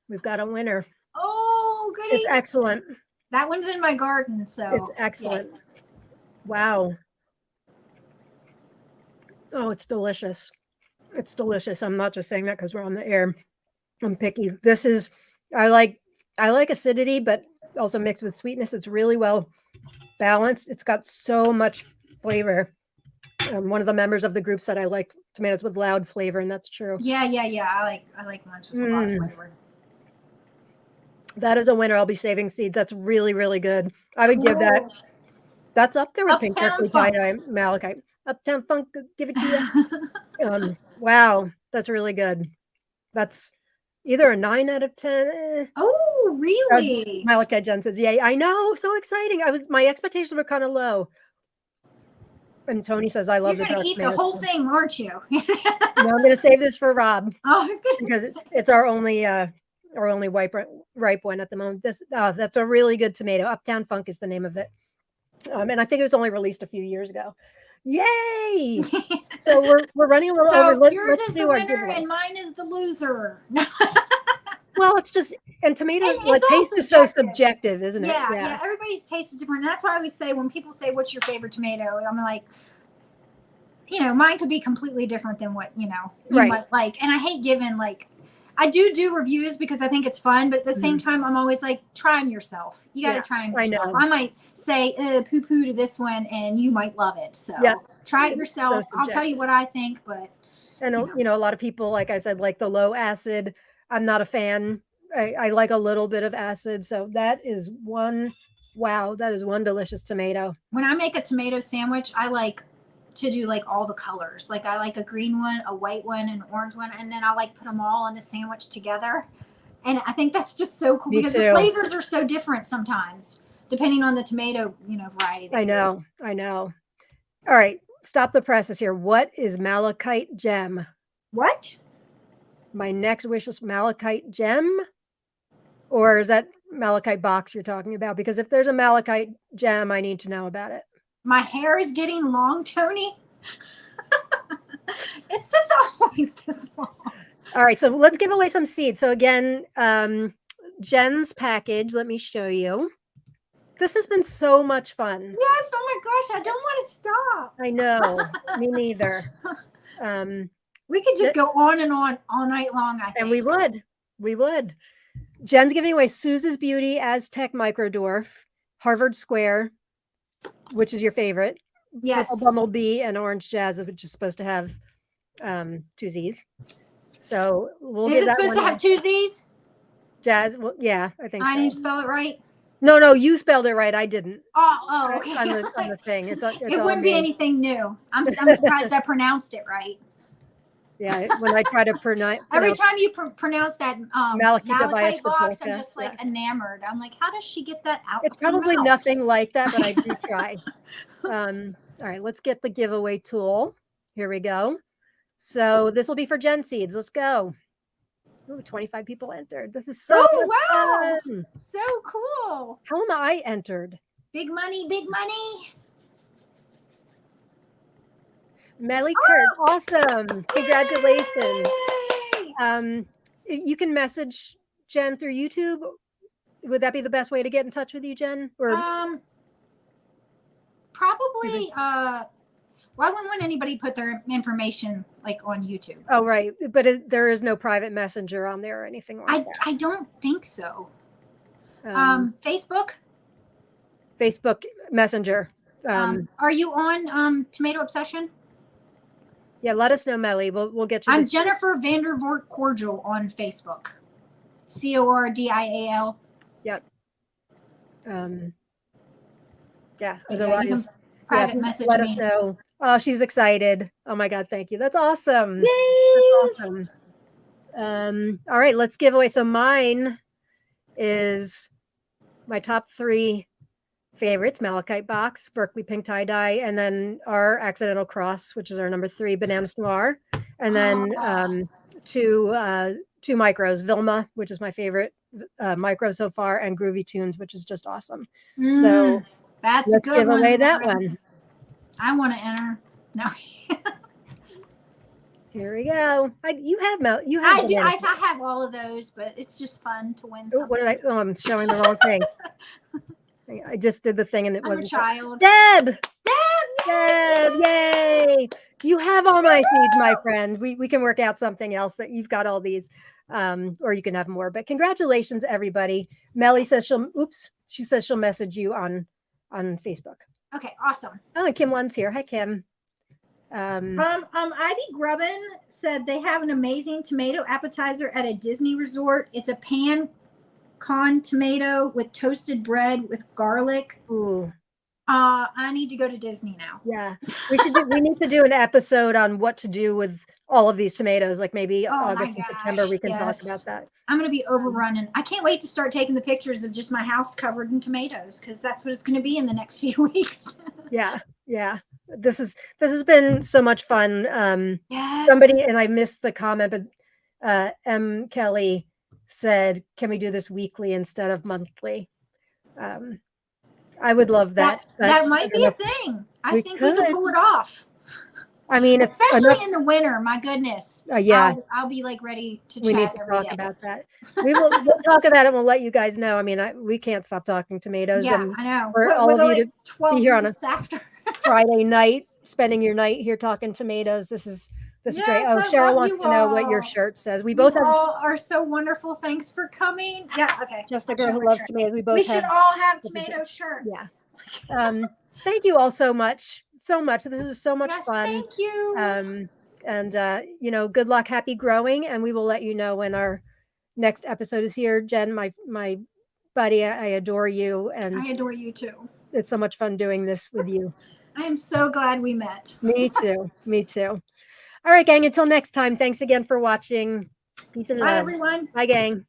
we've got a winner. Oh, goody. It's excellent. That one's in my garden, so it's excellent. Yeah. Wow. Oh, it's delicious. It's delicious. I'm not just saying that because we're on the air. I'm picky. This is, I like acidity, but also mixed with sweetness. It's really well balanced. It's got so much flavor. One of the members of the group said I like tomatoes with loud flavor, and that's true. Yeah. I like ones with a lot of flavor. That is a winner. I'll be saving seeds. That's really, really good. I would give that. That's up there with Pink Berkeley Tie-Dye Malachite. Uptown Funk, give it to you. Wow, that's really good. That's either a 9 out of 10. Oh, really? Malachite Jen says, "Yay!" I know, so exciting. My expectations were kind of low. And Tony says, "I love the dark tomatoes." You're gonna eat the whole thing, aren't you? No, I'm gonna save this for Rob. Oh, it's good because it's our only ripe one at the moment. That's a really good tomato. Uptown Funk is the name of it. And I think it was only released a few years ago. Yay! So we're running a little over. Yours is the winner and mine is the loser. Well, it's just, and tomato taste is so subjective, isn't it? Yeah. Everybody's taste is different. And that's why I always say when people say, "What's your favorite tomato?" I'm like, mine could be completely different than what you might like. And I hate giving I do reviews because I think it's fun, but at the same time, I'm always like, try them yourself. You got to try them yourself. I might say poo-poo to this one, and you might love it. So try it yourself. So I'll tell you what I think, but. And, a lot of people, like I said, like the low acid I'm not a fan. I like a little bit of acid. So that is one. Wow, that is one delicious tomato. When I make a tomato sandwich, I like to do like all the colors. Like I like a green one, a white one, an orange one, and then I like put them all on the sandwich together. And I think that's just so cool because the flavors are so different sometimes, depending on the tomato, variety. I know. All right, stop the presses here. What is malachite gem? What? My next wish was malachite gem, or is that malachite box you're talking about? Because if there's a malachite gem, I need to know about it. My hair is getting long, Tony. It's always this long. All right, so let's give away some seeds. So again, Jen's package, let me show you. This has been so much fun. Yes, oh my gosh, I don't want to stop. I know, me neither. We could just go on and on all night long, I think. And we would. Jen's giving away Suze's Beauty Aztec Microdwarf, Harvard Square, which is your favorite. Yes. Purple Bumblebee and Orange Jazz, which is supposed to have 2 Z's. So we'll Is it supposed to have 2 Z's? Jazz, well, yeah, I think so. I didn't spell it right? No, you spelled it right. I didn't. Oh, okay. On the thing. It's it wouldn't be anything new. I'm surprised I pronounced it right. Yeah, when I try to pronounce. Every time you pronounce that malachite box, I'm just like enamored. I'm like, how does she get that out? It's probably nothing like that, but I do try. All right, let's get the giveaway tool. Here we go. So this will be for Gen Seeds. Let's go. Ooh, 25 people entered. This is so fun. So cool. How am I entered? Big money, big money. Melly Kurt, awesome. Congratulations. Yay! You can message Jen through YouTube. Would that be the best way to get in touch with you, Jen? Or probably why wouldn't anybody put their information like on YouTube? Oh, right. But there is no private messenger on there or anything like that. I don't think so. Facebook Messenger. Are you on Tomato Obsession? Yeah, let us know, Melly. We'll get you. I'm Jennifer Vandervoort Cordial on Facebook. Cordial. Yep. Yeah. Otherwise, you can private message let me. Us know. Oh, she's excited. Oh my God, thank you. That's awesome. Yay! That's awesome. All right, let's give away. So mine is my top 3 favorites: Malachite Box, Berkeley Pink Tie Dye, and then our Accidental Cross, which is our number 3, Banana Noir, and then 2 micros, Vilma, which is my favorite micro so far, and Groovy Tunes, which is just awesome. So that's let's a good give one. away that one. I want to enter. No. Here we go. You have. I do. I have all of those, but it's just fun to win something. What did I? Oh, I'm showing the wrong thing. I just did the thing and it wasn't. A child. Deb, yay! You have all my seeds, my friend. We can work out something else that you've got all these, or you can have more. But congratulations, everybody. Melly says she says she'll message you on Facebook. Okay, awesome. Oh, and Kim One's here. Hi, Kim. Ivy Grubbin said they have an amazing tomato appetizer at a Disney resort. It's a pan con tomato with toasted bread with garlic. Ooh. I need to go to Disney now. Yeah, we need to do an episode on what to do with all of these tomatoes. Like maybe August and September, we can talk about that. I'm going to be overrun, and I can't wait to start taking the pictures of just my house covered in tomatoes, because that's what it's going to be in the next few weeks. Yeah. This has been so much fun. Yes. Somebody, and I missed the comment, but M. Kelly said, "Can we do this weekly instead of monthly?" I would love that. That might be a thing. I think we could pull it off. I mean, especially in the winter, my goodness. Yeah, I'll be like ready to chat. We need to talk about that. We'll talk about it. We'll let you guys know. I mean, we can't stop talking tomatoes. Yeah, I know. For all of you to be here on a after. Friday night, spending your night here talking tomatoes. This is great. Oh, Cheryl wants to know what your shirt says. We both all are so wonderful. Thanks for coming. Yeah. Okay. Just a girl who loves tomatoes. We should all have tomato shirts. Yeah. Thank you all so much. This is so much fun. Thank you. And good luck, happy growing, and we will let you know when our next episode is here. Jen, my buddy, I adore you, and I adore you too. It's so much fun doing this with you. I am so glad we met. Me too. Me too. All right, gang. Until next time. Thanks again for watching. Peace and love. Bye, everyone. Bye, gang.